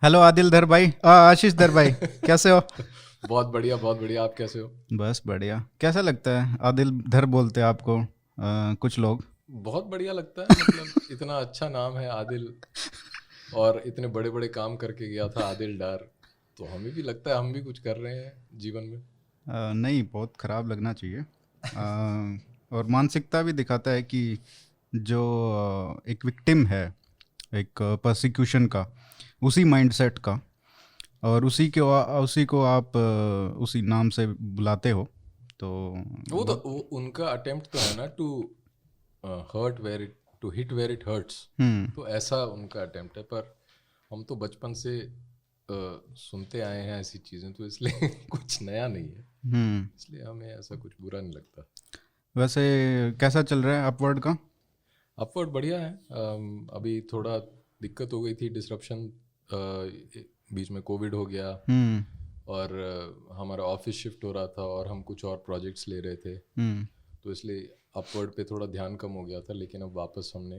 Hello Adil धर भाई, आशीष धर भाई, कैसे हो? बहुत बढ़िया, बहुत बढ़िया। आप कैसे हो? बस बढ़िया। कैसा लगता है आदिल धर बोलते हैं आपको कुछ लोग? बहुत बढ़िया लगता है। मतलब इतना अच्छा नाम है आदिल, और इतने बड़े बड़े काम करके गया था आदिल डार। तो हमें भी लगता है हम भी कुछ कर रहे हैं जीवन में। नहीं, बहुत ख़राब लगना चाहिए। और मानसिकता भी दिखाता है कि जो एक विक्टिम है, एक परसिक्यूशन का, उसी माइंडसेट का, और उसी को आप उसी नाम से बुलाते हो, तो वो तो बहुत। उनका अटेम्प्ट तो है ना, to hurt where it to hit where it hurts. Hmm. तो ऐसा उनका अटेम्प्ट है। पर हम तो बचपन से सुनते आए हैं ऐसी चीज़ें, तो इसलिए कुछ नया नहीं है। हम्म। इसलिए हमें ऐसा कुछ बुरा नहीं लगता। वैसे कैसा चल रहा है अपवर्ड का? अपवर्ड बढ़िया है। अभी थोड़ा दिक्कत हो गई थी, डिसरप्शन। बीच में कोविड हो गया, हम्म। और हमारा ऑफिस शिफ्ट हो रहा था, और हम कुछ और प्रोजेक्ट्स ले रहे थे। हम्म। तो इसलिए अपवर्ड पे थोड़ा ध्यान कम हो गया था, लेकिन अब वापस हमने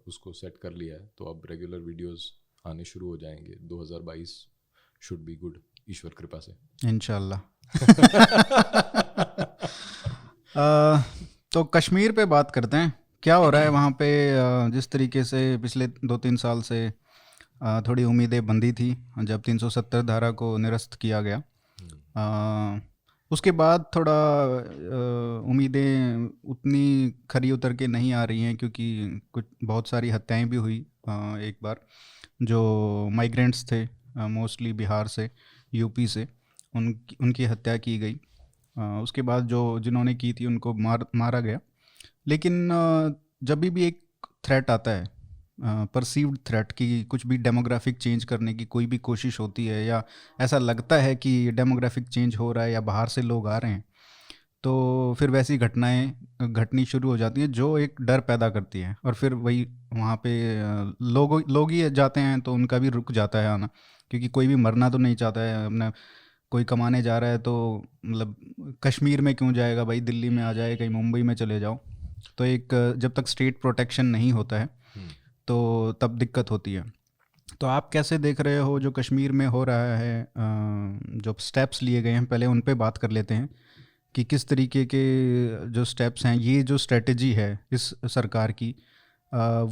उसको सेट कर लिया है। तो अब रेगुलर वीडियोस आने शुरू हो जाएंगे। 2022 शुड बी गुड, ईश्वर कृपा से। इंशाल्लाह। तो कश्मीर पे बात करते हैं। क्या हो रहा है वहाँ पे? जिस तरीके से पिछले 2-3 साल से थोड़ी उम्मीदें बंधी थी, जब 370 धारा को निरस्त किया गया। अ, उसके बाद थोड़ा उम्मीदें उतनी खरी उतर के नहीं आ रही हैं, क्योंकि कुछ बहुत सारी हत्याएं भी हुई। एक बार जो माइग्रेंट्स थे, मोस्टली बिहार से, यूपी से, उनकी हत्या की गई। उसके बाद जो जिन्होंने की थी उनको मारा गया। लेकिन जब भी एक थ्रेट आता है, परसीव्ड थ्रेट की, कुछ भी डेमोग्राफिक चेंज करने की कोई भी कोशिश होती है, या ऐसा लगता है कि डेमोग्राफिक चेंज हो रहा है या बाहर से लोग आ रहे हैं, तो फिर वैसी घटनाएं घटनी शुरू हो जाती हैं जो एक डर पैदा करती है। और फिर वही वहाँ पे लोग ही जाते हैं तो उनका भी रुक जाता है आना, क्योंकि कोई भी मरना तो नहीं चाहता है अपना। कोई कमाने जा रहा है तो मतलब कश्मीर में क्यों जाएगा भाई, दिल्ली में आ जाए, कहीं मुंबई में चले जाओ। तो एक जब तक स्टेट प्रोटेक्शन नहीं होता है, हम्म। तो तब दिक्कत होती है। तो आप कैसे देख रहे हो जो कश्मीर में हो रहा है? जो स्टेप्स लिए गए हैं, पहले उन पे बात कर लेते हैं कि किस तरीके के जो स्टेप्स हैं, ये जो स्ट्रेटजी है इस सरकार की,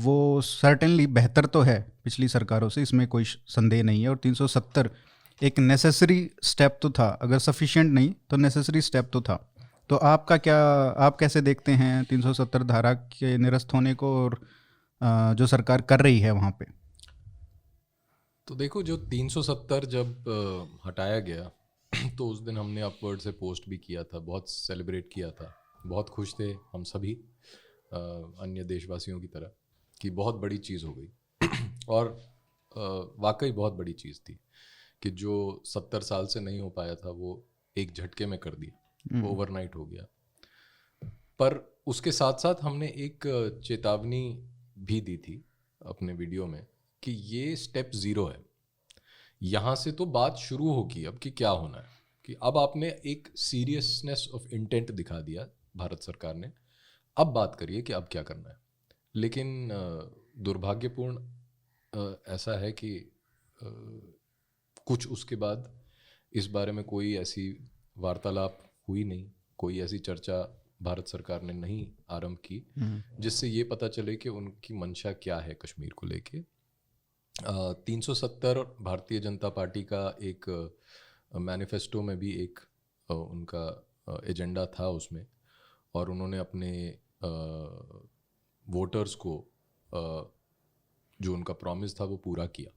वो सर्टेनली बेहतर तो है पिछली सरकारों से, इसमें कोई संदेह नहीं है। और 370 एक नेसेसरी स्टेप तो था, अगर सफिशिएंट नहीं तो नेसेसरी स्टेप तो था। तो आपका क्या, आप कैसे देखते हैं 370 धारा के निरस्त होने को, और जो सरकार कर रही है वहाँ पे? तो देखो, जो 370 जब हटाया गया तो उस दिन हमने अपवर्ड से पोस्ट भी किया था, बहुत सेलिब्रेट किया था। बहुत खुश थे हम सभी, अन्य देशवासियों की तरह, कि बहुत बड़ी चीज़ हो गई। और वाकई बहुत बड़ी चीज़ थी कि जो 70 साल से नहीं हो पाया था वो एक झटके में कर दिया, हम्म। ओवरनाइट हो गया। पर उसके साथ साथ हमने एक चेतावनी भी दी थी अपने वीडियो में, कि ये स्टेप ज़ीरो है। यहाँ से तो बात शुरू होगी अब कि क्या होना है। कि अब आपने एक सीरियसनेस ऑफ इंटेंट दिखा दिया, भारत सरकार ने। अब बात करिए कि अब क्या करना है। लेकिन दुर्भाग्यपूर्ण ऐसा है कि अ, कुछ उसके बाद इस बारे में कोई ऐसी वार्तालाप हुई नहीं, कोई ऐसी चर्चा भारत सरकार ने नहीं आरंभ की, हम्म। जिससे ये पता चले कि उनकी मंशा क्या है कश्मीर को लेके। 370 भारतीय जनता पार्टी का एक मैनिफेस्टो में भी एक उनका एजेंडा था उसमें। और उन्होंने अपने वोटर्स को जो उनका प्रॉमिस था वो पूरा किया।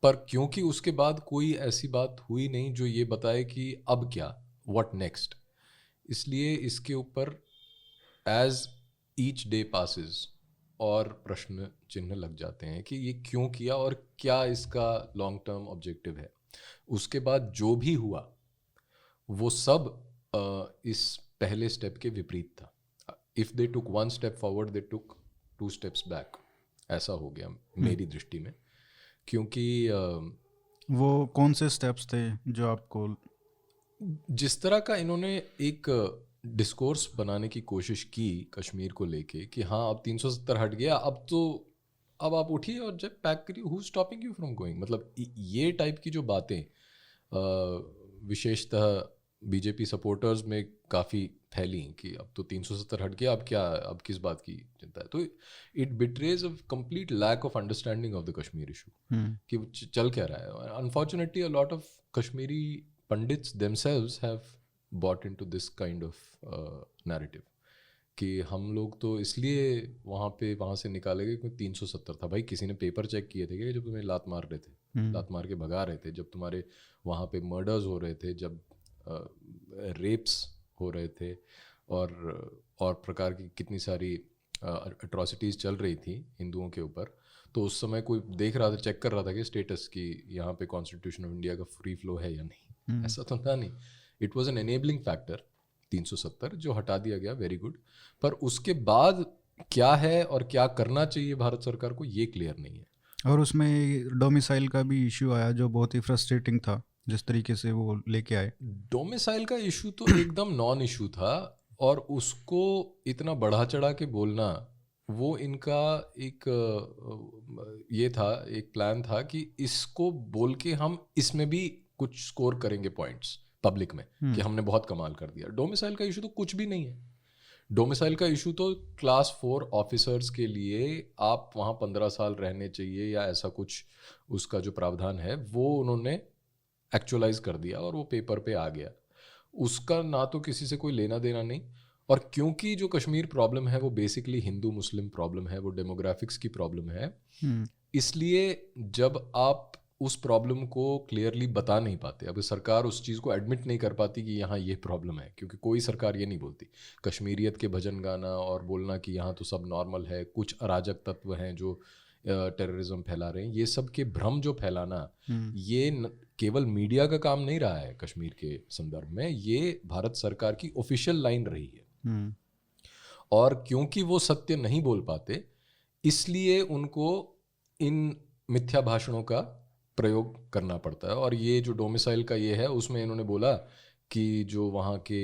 पर क्योंकि उसके बाद कोई ऐसी बात हुई नहीं जो ये बताए कि अब क्या, व्हाट नेक्स्ट, इसलिए इसके ऊपर एज ईच डे पासिस और प्रश्न चिन्ह लग जाते हैं कि ये क्यों किया और क्या इसका लॉन्ग टर्म ऑब्जेक्टिव है। उसके बाद जो भी हुआ वो सब इस पहले स्टेप के विपरीत था। If they took one step forward, they took two steps back. ऐसा हो गया हम्म। मेरी दृष्टि में। क्योंकि वो कौन से स्टेप्स थे जो आपको? जिस तरह का इन्होंने एक डिस्कोर्स बनाने की कोशिश की कश्मीर को लेके, कि हाँ अब 370 हट गया, अब तो अब आप उठिए और जब पैक करिए, who stopping you from going. मतलब ये टाइप की जो बातें विशेषतः बीजेपी सपोर्टर्स में काफ़ी फैली कि अब तो 370 हट गया, अब क्या, अब किस बात की चिंता है। तो it betrays a complete lack of understanding of the Kashmir issue कि वो चल क्या रहा है। Unfortunately a lot of Kashmiri Pandits themselves have bought into this kind of narrative कि हम लोग तो इसलिए वहाँ से निकाले गए क्योंकि 370 था। भाई किसी ने पेपर चेक किए थे कि जब तुम्हें लात मार रहे थे, लात मार के भगा रहे थे, जब तुम्हारे वहाँ पे मर्डर्स हो रहे थे, जब रेप्स हो रहे थे, और प्रकार की कितनी सारी अट्रॉसिटीज़ चल रही थी हिंदुओं के ऊपर, तो उस समय कोई देख रहा था, चेक कर रहा था कि स्टेटस कि यहाँ पे कॉन्स्टिट्यूशन ऑफ इंडिया का फ्री फ्लो है या नहीं? ऐसा तो था नहीं। It was an enabling factor 370 जो हटा दिया गया, वेरी गुड। पर उसके बाद क्या है और क्या करना चाहिए भारत सरकार को, ये क्लियर नहीं है। और उसमें डोमिसाइल का भी इश्यू आया जो बहुत ही फ्रस्ट्रेटिंग था, जिस तरीके से वो लेके आए। डोमिसाइल का इशू तो एकदम नॉन इशू था, और उसको इतना बढ़ा चढ़ा के बोलना, वो इनका एक ये था, एक प्लान था कि इसको बोल के हम इसमें भी कुछ स्कोर करेंगे पॉइंट्स पब्लिक में कि हमने बहुत कमाल कर दिया। डोमिसाइल का इशू तो कुछ भी नहीं है। डोमिसाइल का इशू तो क्लास 4 ऑफिसर्स के लिए आप वहाँ 15 साल रहने चाहिए या ऐसा कुछ, उसका जो प्रावधान है वो उन्होंने एक्चुअलाइज कर दिया और वो पेपर पे आ गया। उसका ना तो किसी से कोई लेना देना नहीं। और क्योंकि जो कश्मीर प्रॉब्लम है वो बेसिकली हिंदू मुस्लिम प्रॉब्लम है, वो डेमोग्राफिक्स की प्रॉब्लम है, इसलिए जब आप उस प्रॉब्लम को क्लियरली बता नहीं पाते, अब सरकार उस चीज़ को एडमिट नहीं कर पाती कि यहाँ ये प्रॉब्लम है, क्योंकि कोई सरकार ये नहीं बोलती। कश्मीरियत के भजन गाना और बोलना कि यहाँ तो सब नॉर्मल है, कुछ अराजक तत्व हैं जो टेररिज्म फैला रहे हैं, ये सब के भ्रम जो फैलाना, ये केवल मीडिया का काम नहीं रहा है कश्मीर के संदर्भ में, ये भारत सरकार की ऑफिशियल लाइन रही है। और क्योंकि वो सत्य नहीं बोल पाते, इसलिए उनको इन मिथ्या भाषणों का प्रयोग करना पड़ता है। और ये जो डोमिसाइल का ये है, उसमें इन्होंने बोला कि जो वहाँ के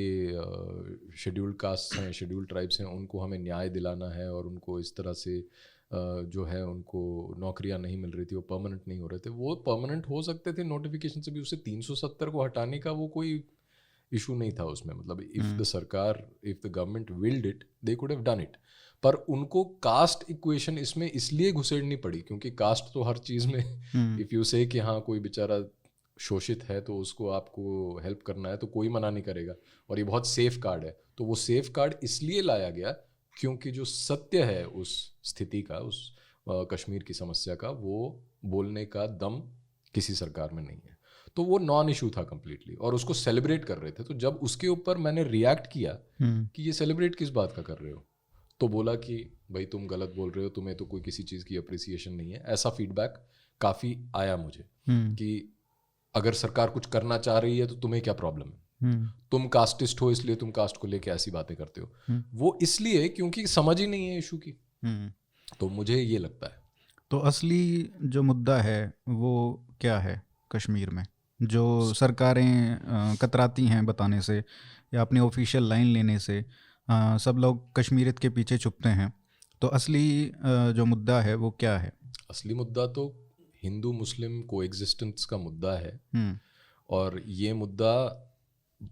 शेड्यूल्ड कास्ट हैं, शेड्यूल्ड ट्राइब्स हैं, उनको हमें न्याय दिलाना है, और उनको इस तरह से जो है उनको नौकरियां नहीं मिल रही थी, वो परमानेंट नहीं हो रहे थे। वो परमानेंट हो सकते थे नोटिफिकेशन से भी, उससे 370 को हटाने का वो कोई इशू नहीं था उसमें। मतलब इफ द सरकार, if the government willed it, they could have done it. पर उनको कास्ट इक्वेशन इसमें इसलिए घुसेड़नी पड़ी क्योंकि कास्ट तो हर चीज़ में इफ़ यू से कि हाँ कोई बेचारा शोषित है तो उसको आपको हेल्प करना है तो कोई मना नहीं करेगा, और ये बहुत सेफ कार्ड है। तो वो सेफ कार्ड इसलिए लाया गया क्योंकि जो सत्य है उस स्थिति का, उस कश्मीर की समस्या का, वो बोलने का दम किसी सरकार में नहीं है। तो वो नॉन इशू था कम्प्लीटली, और उसको सेलिब्रेट कर रहे थे। तो जब उसके ऊपर मैंने रिएक्ट किया कि ये सेलिब्रेट किस बात का कर रहे हो, तो बोला कि भाई तुम गलत बोल रहे हो, तुम्हें तो कोई किसी चीज़ की अप्रिसिएशन नहीं है। ऐसा फीडबैक काफ़ी आया मुझे कि अगर सरकार कुछ करना चाह रही है तो तुम्हें क्या प्रॉब्लम है, तुम कास्टिस्ट हो इसलिए तुम कास्ट को लेके ऐसी बातें करते हो। वो इसलिए क्योंकि समझ ही नहीं है इशू की। तो मुझे ये लगता है। तो असली जो मुद्दा है वो क्या है कश्मीर में, जो सरकारें कतराती हैं बताने से या अपनी ऑफिशियल लाइन लेने से? सब लोग कश्मीरियत के पीछे छुपते हैं, तो असली जो मुद्दा है वो क्या है? असली मुद्दा तो हिंदू मुस्लिम कोएग्जिस्टेंस का मुद्दा है, और ये मुद्दा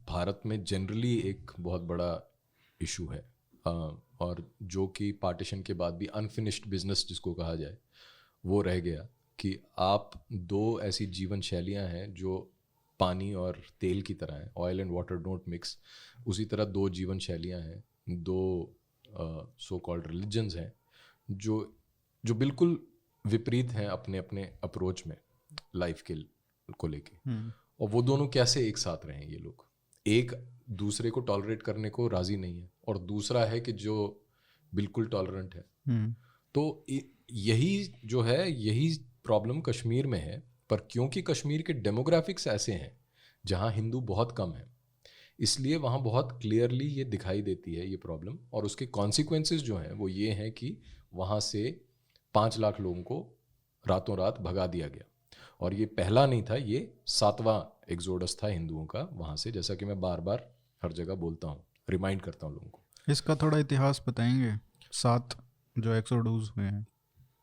भारत में जनरली एक बहुत बड़ा इशू है, और जो कि पार्टीशन के बाद भी अनफिनिश्ड बिजनेस जिसको कहा जाए वो रह गया कि आप दो ऐसी जीवन शैलियाँ हैं जो पानी और तेल की तरह हैं, oil and water don't mix. उसी तरह दो जीवन शैलियाँ हैं, दो सो कॉल्ड रिलीजन्स हैं जो बिल्कुल विपरीत हैं अपने अपने अप्रोच में लाइफ के को लेके। और वो दोनों कैसे एक साथ रहें? ये लोग एक दूसरे को टॉलरेट करने को राजी नहीं है, और दूसरा है कि जो बिल्कुल टॉलरेंट है। तो यही जो है, यही प्रॉब्लम कश्मीर में है। पर क्योंकि कश्मीर के डेमोग्राफिक्स ऐसे हैं जहाँ हिंदू बहुत कम है, इसलिए वहाँ बहुत क्लियरली ये दिखाई देती है ये प्रॉब्लम। और उसके कॉन्सिक्वेंसेस जो हैं वो ये हैं कि वहाँ से 5 लाख लोगों को रातों रात भगा दिया गया। और ये पहला नहीं था, ये 7वां एग्जोडस था हिंदुओं का वहाँ से, जैसा कि मैं बार बार हर जगह बोलता हूँ, रिमाइंड करता हूँ लोगों को। इसका थोड़ा इतिहास बताएंगे, 7 जो एक्सोडूस हुए हैं?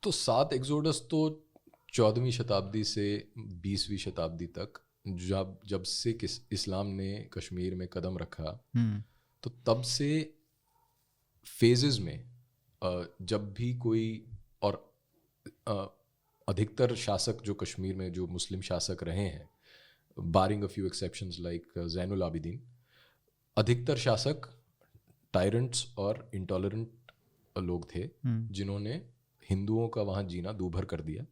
तो 7 एक्सोडस तो 14वीं शताब्दी से 20वीं शताब्दी तक, जब से इस्लाम ने कश्मीर में कदम रखा, तो तब से फेजेस में जब भी कोई, और अधिकतर शासक जो कश्मीर में जो मुस्लिम शासक रहे हैं, barring a few exceptions like Zainul Abidin, अधिकतर शासक टायरेंट्स और इंटॉलरेंट लोग थे जिन्होंने हिंदुओं का वहाँ जीना दूभर कर दिया।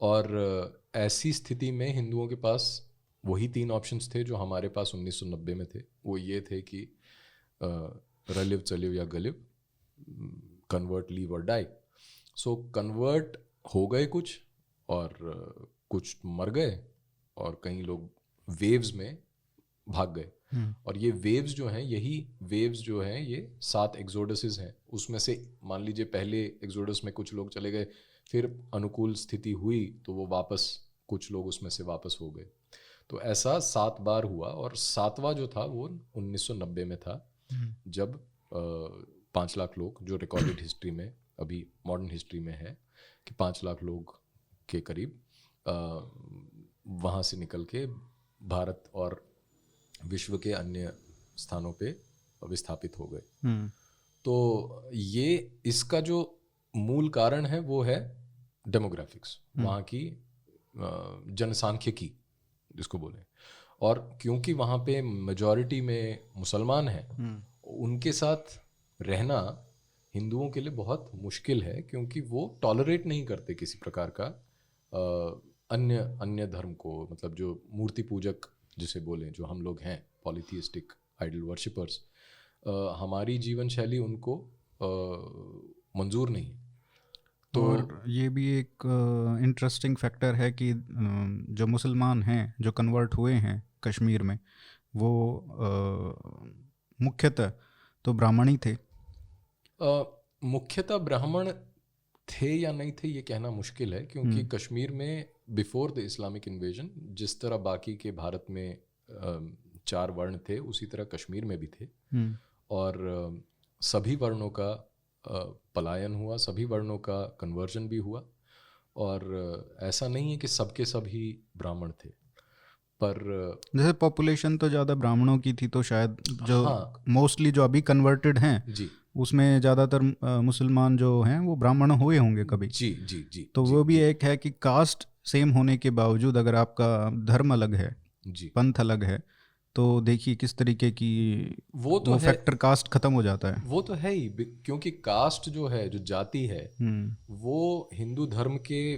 और ऐसी स्थिति में हिंदुओं के पास वही 3 ऑप्शंस थे जो हमारे पास 1990 में थे। वो ये थे कि रलिव चलिव या गलिव, कन्वर्ट लीव और डाई। सो कन्वर्ट हो गए कुछ, और कुछ मर गए, और कई लोग वेव्स में भाग गए। और ये वेव्स जो हैं, यही वेव्स जो हैं ये 7 एक्सोडसेस हैं। उसमें से मान लीजिए पहले एक्सोडस में कुछ लोग चले गए, फिर अनुकूल स्थिति हुई तो वो वापस, कुछ लोग उसमें से वापस हो गए। तो ऐसा 7 बार हुआ, और 7वां जो था वो 1990 में था, जब 5 लाख लोग, जो रिकॉर्डेड हिस्ट्री में, अभी मॉडर्न हिस्ट्री में है कि 5 लाख लोग के करीब वहाँ से निकल के भारत और विश्व के अन्य स्थानों पे विस्थापित हो गए। तो ये इसका जो मूल कारण है वो है डेमोग्राफिक्स, वहाँ की जनसांख्यिकी जिसको बोले। और क्योंकि वहाँ पे मेजॉरिटी में मुसलमान हैं, उनके साथ रहना हिंदुओं के लिए बहुत मुश्किल है, क्योंकि वो टॉलरेट नहीं करते किसी प्रकार का अन्य धर्म को, मतलब जो मूर्ति पूजक जिसे बोलें, जो हम लोग हैं पॉलीथियस्टिक आइडल वर्शिपर्स, हमारी जीवन शैली उनको मंजूर नहीं। तो और ये भी एक इंटरेस्टिंग फैक्टर है कि जो मुसलमान हैं जो कन्वर्ट हुए हैं कश्मीर में, वो मुख्यतः तो ब्राह्मण ही थे। मुख्यतः ब्राह्मण थे या नहीं थे ये कहना मुश्किल है, क्योंकि कश्मीर में बिफोर द इस्लामिक इन्वेजन जिस तरह बाकी के भारत में 4 वर्ण थे, उसी तरह कश्मीर में भी थे। और सभी वर्णों का पलायन हुआ, सभी वर्णों का कन्वर्जन भी हुआ, और ऐसा नहीं है कि सबके सभी ब्राह्मण थे। पर जैसे पॉपुलेशन तो ज़्यादा ब्राह्मणों की थी, तो शायद जो मोस्टली जो अभी कन्वर्टेड हैं जी, उसमें ज़्यादातर मुसलमान जो हैं वो ब्राह्मण हुए होंगे कभी। जी जी जी। तो वो भी एक है कि कास्ट सेम होने के बावजूद अगर आपका धर्म अलग है, पंथ अलग है, तो देखिए किस तरीके की वो फैक्टर कास्ट खत्म हो जाता है। वो तो है ही, क्योंकि कास्ट जो है, जो जाति है, वो हिंदू धर्म के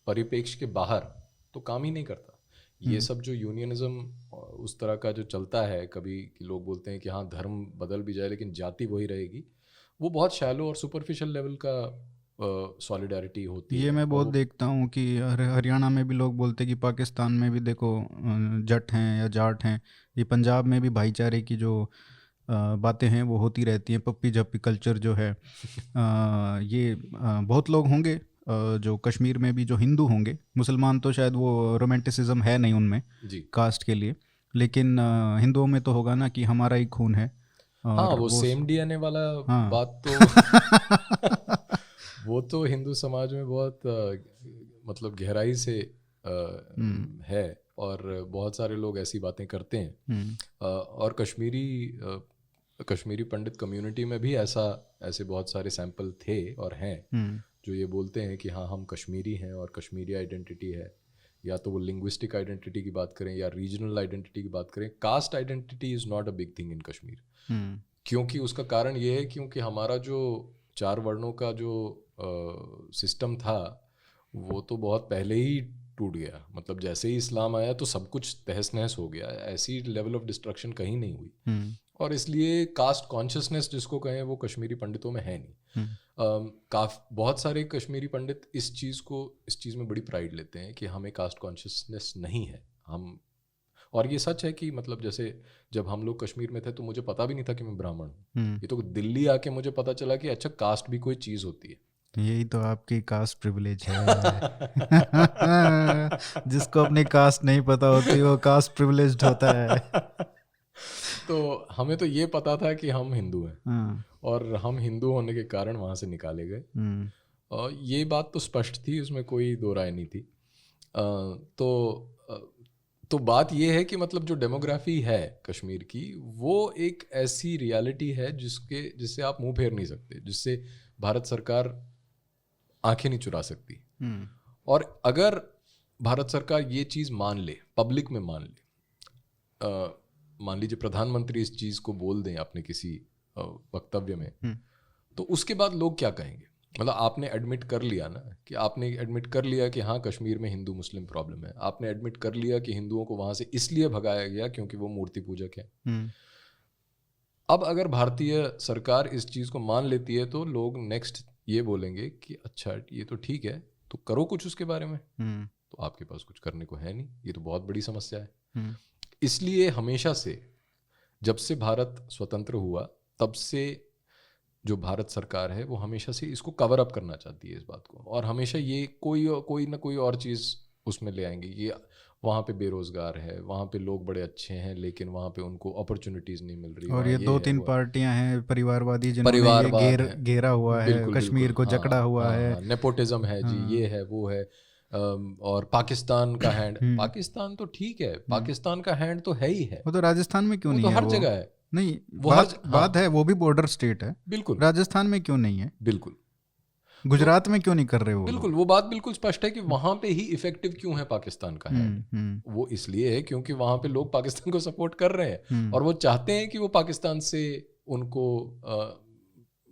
परिप्रेक्ष्य के बाहर तो काम ही नहीं करता। ये सब जो यूनियनिज्म उस तरह का जो चलता है, कभी लोग बोलते हैं कि हाँ धर्म बदल भी जाए लेकिन जाति वही रहेगी, वो बहुत शैलो और सुपरफिशियल लेवल का सॉलिडारिटी होती है। ये मैं बहुत देखता हूँ कि हरियाणा में भी लोग बोलते हैं कि पाकिस्तान में भी देखो जट हैं या जाट हैं, ये पंजाब में भी भाईचारे की जो बातें हैं वो होती रहती हैं। पप्पी झप्पी कल्चर जो है ये बहुत लोग होंगे जो कश्मीर में भी जो हिंदू होंगे, मुसलमान तो शायद वो रोमांटिसिज्म है नहीं उनमें कास्ट के लिए, लेकिन हिंदुओं में तो होगा ना कि हमारा ही खून है। हाँ, वो सेम डीएनए वाला बात तो वो तो हिंदू समाज में बहुत मतलब गहराई से है, और बहुत सारे लोग ऐसी बातें करते हैं। और कश्मीरी पंडित कम्युनिटी में भी ऐसे बहुत सारे सैंपल थे और हैं जो ये बोलते हैं कि हाँ हम कश्मीरी हैं और कश्मीरी आइडेंटिटी है। या तो वो लिंग्विस्टिक आइडेंटिटी की बात करें या रीजनल आइडेंटिटी की बात करें, cast identity is not a big thing in Kashmir. क्योंकि उसका कारण ये है क्योंकि हमारा जो 4 वर्णों का जो सिस्टम था वो तो बहुत पहले ही टूट गया। मतलब जैसे ही इस्लाम आया तो सब कुछ तहस नहस हो गया, ऐसी लेवल ऑफ डिस्ट्रक्शन कहीं नहीं हुई। और इसलिए कास्ट कॉन्शियसनेस जिसको कहें वो कश्मीरी पंडितों में है नहीं। बहुत सारे कश्मीरी पंडित इस चीज़ में बड़ी प्राइड लेते हैं कि हमें कास्ट कॉन्शियसनेस नहीं है। और ये सच है कि मतलब जैसे जब हम लोग कश्मीर में थे तो मुझे पता भी नहीं था कि मैं ब्राह्मण हूँ। ये तो दिल्ली आके मुझे पता चला कि अच्छा कास्ट भी कोई चीज़ होती है। यही तो आपकी कास्ट प्रिविलेज है। जिसको अपनी कास्ट नहीं पता होती वो कास्ट प्रिविलेज्ड होता है। तो हमें तो ये पता था कि हम हिंदू हैं और हम हिंदू होने के कारण वहाँ से निकाले गए। ये बात तो स्पष्ट थी, उसमें कोई दो राय नहीं थी। तो बात ये है कि मतलब जो डेमोग्राफी है कश्मीर की, वो एक ऐसी रियलिटी है जिससे आप मुंह फेर नहीं सकते, जिससे भारत सरकार आंखें नहीं चुरा सकती। और अगर भारत सरकार ये चीज़ मान ले, पब्लिक में मान ले, मान लीजिए प्रधानमंत्री इस चीज़ को बोल दें अपने किसी वक्तव्य में, तो उसके बाद लोग क्या कहेंगे? मतलब आपने एडमिट कर लिया ना, कि आपने एडमिट कर लिया कि हाँ कश्मीर में हिंदू मुस्लिम प्रॉब्लम है, आपने एडमिट कर लिया कि हिंदुओं को वहाँ से इसलिए भगाया गया क्योंकि वो मूर्ति पूजक है। अब अगर भारतीय सरकार इस चीज़ को मान लेती है तो लोग नेक्स्ट ये बोलेंगे कि अच्छा ये तो ठीक है, तो करो कुछ उसके बारे में। तो आपके पास कुछ करने को है नहीं, ये तो बहुत बड़ी समस्या है। इसलिए हमेशा से, जब से भारत स्वतंत्र हुआ, तब से जो भारत सरकार है वो हमेशा से इसको कवर अप करना चाहती है इस बात को, और हमेशा ये कोई ना कोई और चीज़ उसमें ले आएंगे। ये वहाँ पे बेरोजगार है, वहाँ पे लोग बड़े अच्छे हैं लेकिन वहाँ पे उनको अपॉर्चुनिटीज़ नहीं मिल रही, और वहाँ ये ये दो है तीन वो है। पार्टियां हैं परिवारवादी जिन्होंने ये परिवारवाद है, घेरा हुआ है, बिल्कुल कश्मीर बिल्कुल, को हाँ जकड़ा हुआ हाँ है। हाँ, नेपोटिज्म है जी, ये है वो है। और पाकिस्तान का हैंड, पाकिस्तान तो ठीक है, पाकिस्तान का हैंड तो है ही है, वो तो राजस्थान में क्यों वो नहीं तो है? हर वो जगह है। नहीं, वो बात है, वो भी बॉर्डर स्टेट है, बिल्कुल राजस्थान में क्यों नहीं है? बिल्कुल। गुजरात में क्यों नहीं कर रहे वो बिल्कुल लोग? वो बात बिल्कुल स्पष्ट है कि वहां पे ही इफेक्टिव क्यों है पाकिस्तान का हैंड। हम्म वो इसलिए है क्योंकि वहां पे लोग पाकिस्तान को सपोर्ट कर रहे हैं, और वो चाहते हैं कि वो पाकिस्तान से उनको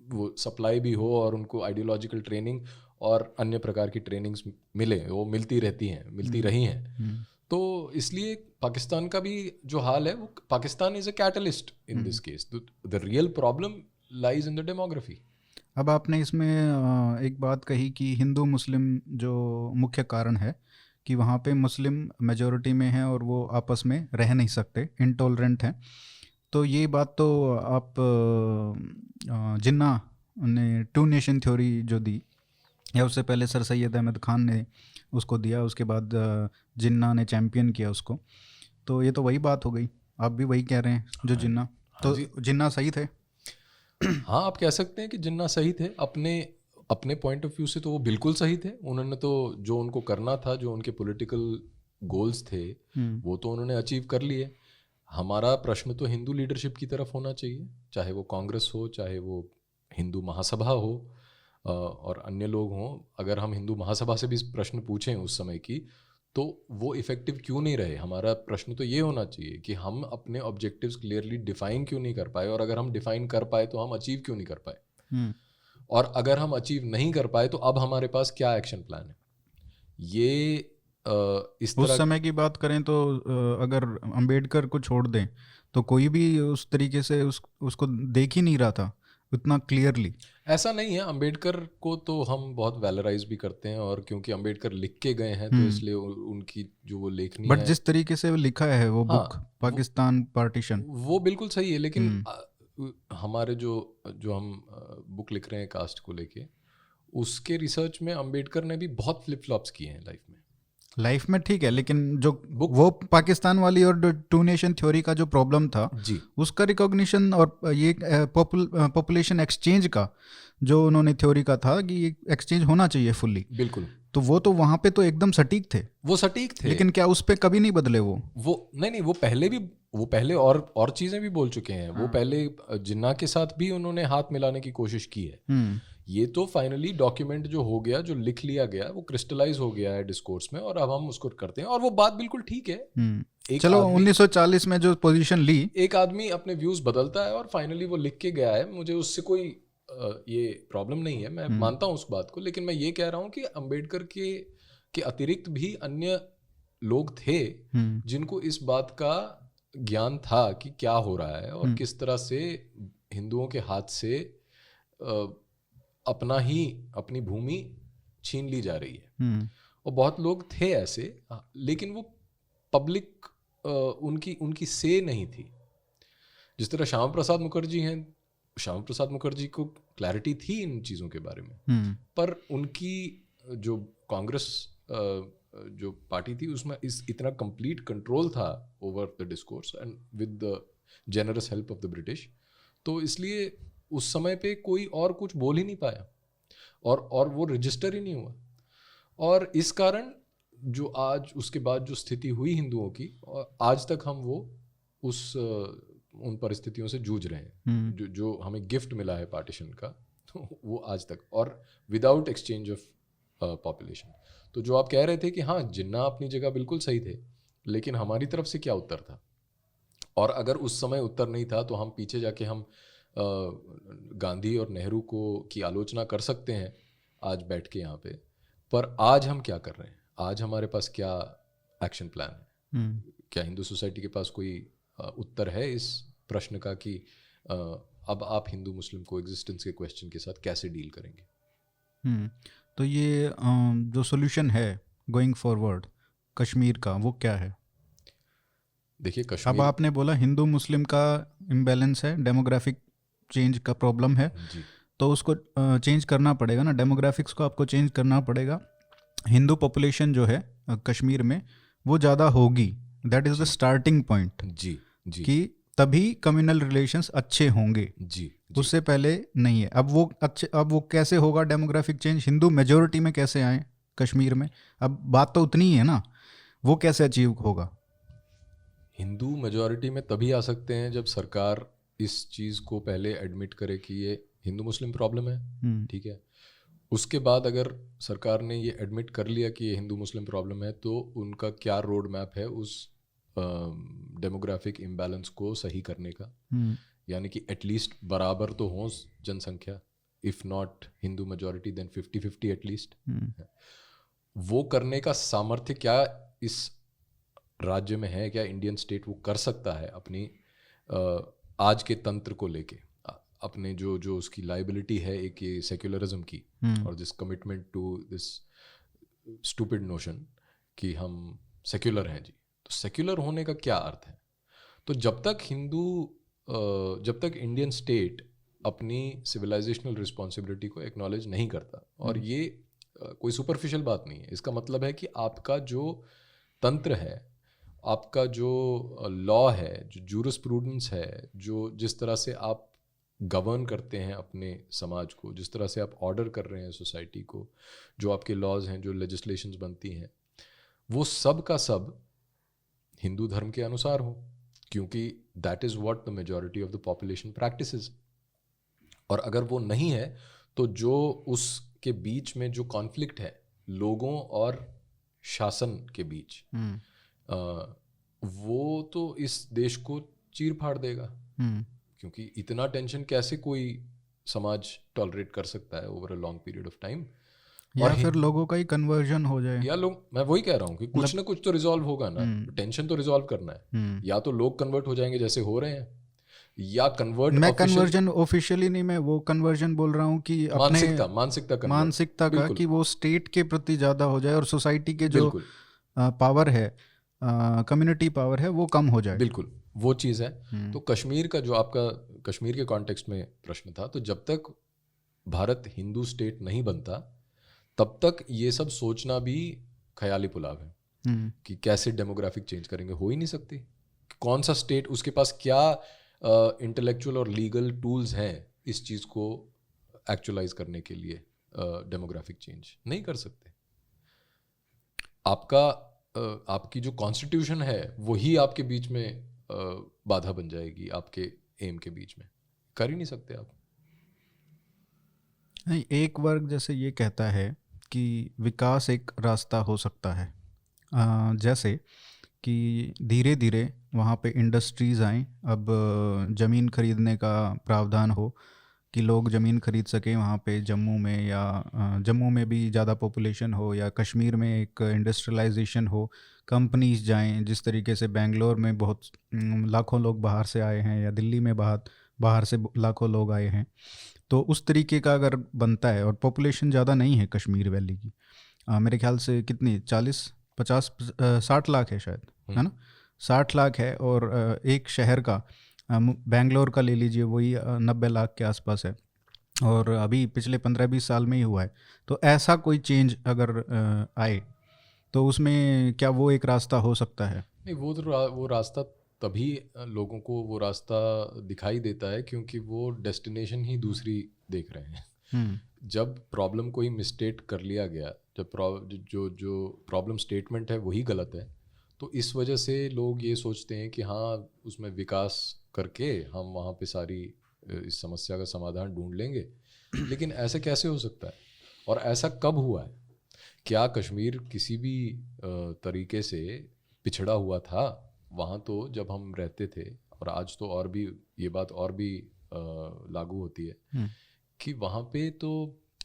वो सप्लाई भी हो और उनको आइडियोलॉजिकल ट्रेनिंग और अन्य प्रकार की ट्रेनिंग्स मिले, वो मिलती रहती हैं, मिलती रही हैं। तो इसलिए पाकिस्तान का भी जो हाल है, वो Pakistan is a catalyst in this case. The real problem lies in the demography. अब आपने इसमें एक बात कही कि हिंदू मुस्लिम जो मुख्य कारण है कि वहाँ पे मुस्लिम मेजॉरिटी में है और वो आपस में रह नहीं सकते, इनटॉलरेंट हैं। तो ये बात तो आप जिन्ना ने टू नेशन थ्योरी जो दी, या उससे पहले सर सैयद अहमद खान ने उसको दिया, उसके बाद जिन्ना ने चैम्पियन किया उसको। तो ये तो वही बात हो गई, आप भी वही कह रहे हैं जो जिन्ना। तो जिन्ना सही थे? हाँ, आप कह सकते हैं कि जिन्ना सही थे, अपने अपने पॉइंट ऑफ व्यू से तो वो बिल्कुल सही थे। उन्होंने तो जो उनको करना था, जो उनके पॉलिटिकल गोल्स थे, वो तो उन्होंने अचीव कर लिए। हमारा प्रश्न तो हिंदू लीडरशिप की तरफ होना चाहिए, चाहे वो कांग्रेस हो, चाहे वो हिंदू महासभा हो, और अन्य लोग हों। अगर हम हिंदू महासभा से भी प्रश्न पूछें उस समय की, तो वो इफेक्टिव क्यों नहीं रहे? हमारा प्रश्न तो ये होना चाहिए कि हम अपने ऑब्जेक्टिव्स क्लियरली डिफाइन क्यों नहीं कर पाए, और अगर हम डिफाइन कर पाए तो हम अचीव क्यों नहीं कर पाए, और अगर हम अचीव नहीं कर पाए तो अब हमारे पास क्या एक्शन प्लान है। ये इस तरह उस समय की बात करें तो अगर अंबेडकर को छोड़ दें तो कोई भी उस तरीके से उसको देख ही नहीं रहा था उतना क्लियरली। ऐसा नहीं है, अंबेडकर को तो हम बहुत वैलराइज भी करते हैं, और क्योंकि अंबेडकर लिख के गए हैं तो इसलिए उनकी जो वो लेखनी बट है, जिस तरीके से वो लिखा है वो हाँ, बुक पाकिस्तान पार्टीशन, वो बिल्कुल सही है। लेकिन हमारे जो जो हम बुक लिख रहे हैं कास्ट को लेके, उसके रिसर्च में अंबेडकर ने भी बहुत फ्लिप फ्लॉप्स किए हैं लाइफ में ठीक है, लेकिन जो बुक वो पाकिस्तान वाली और टू नेशन थ्योरी का जो प्रॉब्लम था जी, उसका रिकॉग्निशन और ये पॉपुलेशन एक्सचेंज का जो उन्होंने थ्योरी का था कि ये एक्सचेंज होना चाहिए फुल्ली, बिल्कुल, तो वो तो वहाँ पे तो एकदम सटीक थे, वो सटीक थे। लेकिन क्या उस पे कभी नहीं बदले वो? नहीं, वो पहले और चीजें भी बोल चुके हैं। वो पहले जिन्ना के साथ भी उन्होंने हाथ मिलाने की कोशिश की है। ये तो फाइनली डॉक्यूमेंट जो हो गया, जो लिख लिया गया, वो क्रिस्टलाइज हो गया है डिस्कोर्स में, और अब हम उसको करते हैं, और वो बात बिल्कुल ठीक है। चलो 1940 में जो पोजीशन ली, एक आदमी अपने व्यूज बदलता है और फाइनली वो लिख के गया है, मुझे उससे कोई ये प्रॉब्लम नहीं है, मैं मानता हूँ उस बात को। लेकिन मैं ये कह रहा हूँ कि अंबेडकर के अतिरिक्त भी अन्य लोग थे जिनको इस बात का ज्ञान था कि क्या हो रहा है और किस तरह से हिंदुओं के हाथ से अपनी भूमि छीन ली जा रही है। और बहुत लोग थे ऐसे, लेकिन वो पब्लिक उनकी से नहीं थी। जिस तरह श्यामा प्रसाद मुखर्जी हैं, श्यामा प्रसाद मुखर्जी को क्लैरिटी थी इन चीज़ों के बारे में, पर उनकी जो कांग्रेस जो पार्टी थी उसमें इतना कंप्लीट कंट्रोल था over the discourse and with the generous help of the British, तो इसलिए उस समय पे कोई और कुछ बोल ही नहीं पाया। और वो रजिस्टर ही नहीं हुआ। और इस कारण जो आज उसके बाद जो स्थिति हुई हिंदुओं की, और आज तक हम वो उन परिस्थितियों से जूझ रहे हैं जो हमें गिफ्ट मिला है पार्टीशन का, तो वो आज तक, और विदाउट एक्सचेंज ऑफ पॉपुलेशन। तो जो आप कह रहे थे कि हाँ, जिन्ना अपनी जगह बिल्कुल सही थे, लेकिन हमारी तरफ से क्या उत्तर था, और अगर उस समय उत्तर नहीं था तो हम पीछे जाके हम गांधी और नेहरू की आलोचना कर सकते हैं आज बैठ के यहाँ पे, पर आज हम क्या कर रहे हैं, आज हमारे पास क्या एक्शन प्लान है? क्या हिंदू सोसाइटी के पास कोई उत्तर है इस प्रश्न का कि अब आप हिंदू मुस्लिम को एग्जिस्टेंस के क्वेश्चन के साथ कैसे डील करेंगे? तो ये जो सॉल्यूशन है गोइंग फॉरवर्ड कश्मीर का, वो क्या है? देखिए, अब कश्मीर, आपने बोला हिंदू मुस्लिम का इम्बैलेंस है, डेमोग्राफिक चेंज का प्रॉब्लम है, जी तो उसको चेंज करना पड़ेगा ना, डेमोग्राफिक्स को आपको चेंज करना पड़ेगा। हिंदू पॉपुलेशन जो है कश्मीर में वो ज़्यादा होगी, that is the starting point, जी जी कि तभी कम्युनल रिलेशंस अच्छे होंगे, जी जी उससे पहले नहीं है। अब वो कैसे होगा डेमोग्राफिक चेंज? हिंदू मेजोरिटी में कैसे आए कश्मीर में? अब बात तो उतनी ही है ना, वो कैसे अचीव होगा? हिंदू मेजॉरिटी में तभी आ सकते हैं जब सरकार इस चीज़ को पहले एडमिट करे कि ये हिंदू मुस्लिम प्रॉब्लम है, ठीक है। उसके बाद अगर सरकार ने ये एडमिट कर लिया कि ये हिंदू मुस्लिम प्रॉब्लम है, तो उनका क्या रोड मैप है उस डेमोग्राफिक इम्बैलेंस को सही करने का, यानी कि एटलीस्ट बराबर तो हो जनसंख्या, if not Hindu majority then 50-50 at least. वो करने का सामर्थ्य क्या इस राज्य में है? क्या इंडियन स्टेट वो कर सकता है अपनी आज के तंत्र को लेके, अपने जो उसकी लाइबिलिटी है एक ये सेक्युलरिज्म की, और this commitment to this stupid notion कि हम सेक्युलर हैं जी। तो सेक्युलर होने का क्या अर्थ है? तो जब तक इंडियन स्टेट अपनी सिविलाइजेशनल रिस्पॉन्सिबिलिटी को एक्नॉलेज नहीं करता, और ये कोई सुपरफिशियल बात नहीं है, इसका मतलब है कि आपका जो तंत्र है, आपका जो लॉ है, जो जूरिस्प्रूडेंस है, जो जिस तरह से आप गवर्न करते हैं अपने समाज को, जिस तरह से आप ऑर्डर कर रहे हैं सोसाइटी को, जो आपके लॉज हैं, जो लेजिस्लेशंस बनती हैं, वो सब का सब हिंदू धर्म के अनुसार हो, क्योंकि that is what the majority of the population practices. और अगर वो नहीं है, तो जो उसके बीच में जो कॉन्फ्लिक्ट है लोगों और शासन के बीच, वो तो इस देश को चीर फाड़ देगा, क्योंकि इतना टेंशन कैसे कोई समाज टॉलरेट कर सकता है over a long period of time. या फिर लोगों का ही कन्वर्जन हो जाए, या लोग, मैं वही कह रहा हूँ कि कुछ ना कुछ तो रिजॉल्व होगा ना, टेंशन तो रिजॉल्व करना है। या तो लोग कन्वर्ट हो जाएंगे जैसे हो रहे हैं, या कन्वर्ट, मैं कन्वर्जन ऑफिशियली नहीं, मैं वो कन्वर्जन बोल रहा हूँ कि अपने मानसिकता का, कि वो स्टेट के प्रति ज़्यादा हो जाए और सोसाइटी के जो पावर है, कम्युनिटी पावर है, वो कम हो जाए। बिल्कुल वो चीज़ है। तो कश्मीर का जो आपका कश्मीर के कॉन्टेक्स्ट में प्रश्न था, तो जब तक भारत हिंदू स्टेट नहीं बनता, तब तक ये सब सोचना भी ख्याली पुलाव है कि कैसे डेमोग्राफिक चेंज करेंगे, हो ही नहीं सकती। कौन सा स्टेट, उसके पास क्या इंटेलेक्चुअल और लीगल टूल्स हैं इस चीज़ को एक्चुअलाइज करने के लिए? डेमोग्राफिक चेंज नहीं कर सकते। आपकी जो कॉन्स्टिट्यूशन है वही आपके बीच में बाधा बन जाएगी, आपके एम के बीच में कर ही नहीं सकते आप। नहीं, एक वर्ग जैसे ये कहता है कि विकास एक रास्ता हो सकता है, जैसे कि धीरे धीरे वहाँ पे इंडस्ट्रीज़ आएँ, अब ज़मीन खरीदने का प्रावधान हो कि लोग ज़मीन खरीद सकें वहाँ पे, जम्मू में, या जम्मू में भी ज़्यादा पॉपुलेशन हो, या कश्मीर में एक इंडस्ट्रियलाइजेशन हो, कंपनीज जाएं, जिस तरीके से बेंगलोर में बहुत लाखों लोग बाहर से आए हैं, या दिल्ली में बाहर से लाखों लोग आए हैं। तो उस तरीके का अगर बनता है, और पॉपुलेशन ज़्यादा नहीं है कश्मीर वैली की, मेरे ख्याल से कितनी 40-50-60 लाख है शायद, है ना, 60 लाख है, और एक शहर का बेंगलोर का ले लीजिए, वही 90 लाख के आसपास है, और अभी पिछले 15-20 साल में ही हुआ है। तो ऐसा कोई चेंज अगर आए, तो उसमें क्या वो एक रास्ता हो सकता है? नहीं, वो रास्ता तभी लोगों को वो रास्ता दिखाई देता है क्योंकि वो डेस्टिनेशन ही दूसरी देख रहे हैं। जब प्रॉब्लम को ही मिसस्टेट कर लिया गया, जब जो जो प्रॉब्लम स्टेटमेंट है वही गलत है, तो इस वजह से लोग ये सोचते हैं कि हाँ उसमें विकास करके हम वहाँ पे सारी इस समस्या का समाधान ढूंढ लेंगे। लेकिन ऐसे कैसे हो सकता है, और ऐसा कब हुआ है? क्या कश्मीर किसी भी तरीके से पिछड़ा हुआ था? वहाँ तो जब हम रहते थे, और आज तो और भी ये बात और भी लागू होती है कि वहाँ पे तो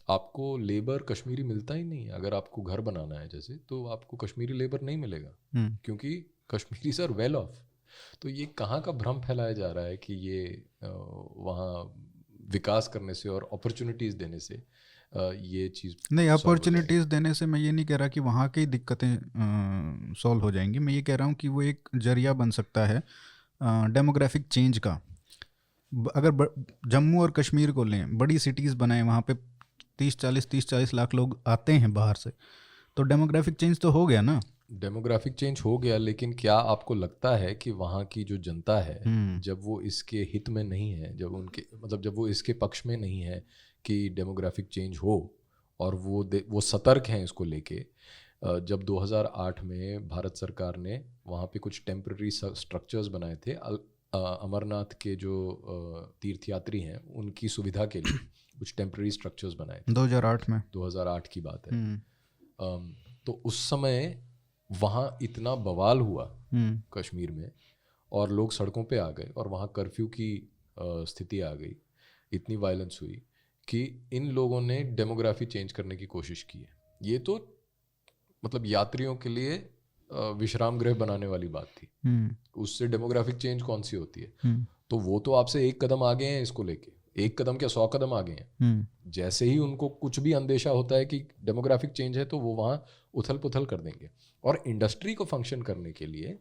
आपको लेबर कश्मीरी मिलता ही नहीं है। अगर आपको घर बनाना है जैसे, तो आपको कश्मीरी लेबर नहीं मिलेगा, क्योंकि कश्मीरी सर वेल ऑफ। तो ये कहाँ का भ्रम फैलाया जा रहा है कि ये वहाँ विकास करने से और अपॉर्चुनिटीज़ देने से ये चीज़ नहीं, सॉल्व हो जाएगी। अपॉर्चुनिटीज़ देने से मैं ये नहीं कह रहा कि वहाँ की दिक्कतें सॉल्व हो जाएंगी। मैं ये कह रहा हूँ कि वो एक जरिया बन सकता है डेमोग्राफिक चेंज का। अगर जम्मू और कश्मीर को लें, बड़ी सिटीज़ बनाएं, वहाँ पे 30-40 लाख लोग आते हैं बाहर से, तो डेमोग्राफिक चेंज तो हो गया ना। डेमोग्राफिक चेंज हो गया, लेकिन क्या आपको लगता है कि वहाँ की जो जनता है, जब वो इसके हित में नहीं है, जब उनके मतलब जब वो इसके पक्ष में नहीं है कि डेमोग्राफिक चेंज हो, और वो सतर्क हैं इसको लेके। जब 2008 में भारत सरकार ने वहाँ पे कुछ टेम्पररी स्ट्रक्चर्स बनाए थे अमरनाथ के जो तीर्थयात्री हैं उनकी सुविधा के लिए, कुछ टेम्पररी स्ट्रक्चर्स बनाए थे 2008 में। 2008 की बात है। तो उस समय वहाँ इतना बवाल हुआ कश्मीर में, और लोग सड़कों पे आ गए, और वहाँ कर्फ्यू की स्थिति आ गई, इतनी वायलेंस हुई कि इन लोगों ने डेमोग्राफी चेंज करने की कोशिश की है। ये तो मतलब यात्रियों के लिए विश्राम गृह बनाने वाली बात थी, उससे डेमोग्राफिक चेंज कौन सी होती है? तो वो तो आपसे एक कदम आगे हैं इसको लेके, एक कदम क्या 100 कदम आगे हैं। जैसे ही उनको कुछ भी अंदेशा होता है कि डेमोग्राफिक चेंज है, तो वो वहाँ उथल पुथल कर देंगे। और इंडस्ट्री को फंक्शन करने के लिए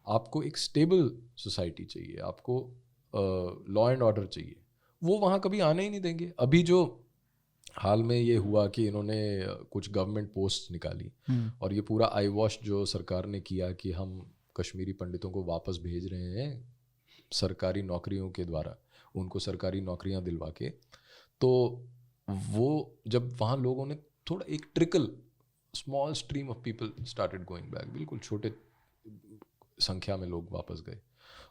आपको एक स्टेबल सोसाइटी चाहिए, आपको लॉ एंड ऑर्डर चाहिए, वो वहाँ कभी आने ही नहीं देंगे। अभी जो हाल में ये हुआ कि इन्होंने कुछ गवर्नमेंट पोस्ट निकाली, और ये पूरा आई वॉश जो सरकार ने किया कि हम कश्मीरी पंडितों को वापस भेज रहे हैं सरकारी नौकरियों के द्वारा, उनको सरकारी नौकरियां दिलवा के। तो वो जब वहाँ लोगों ने थोड़ा एक trickle small stream of people started going back, बिल्कुल छोटे संख्या में लोग वापस गए,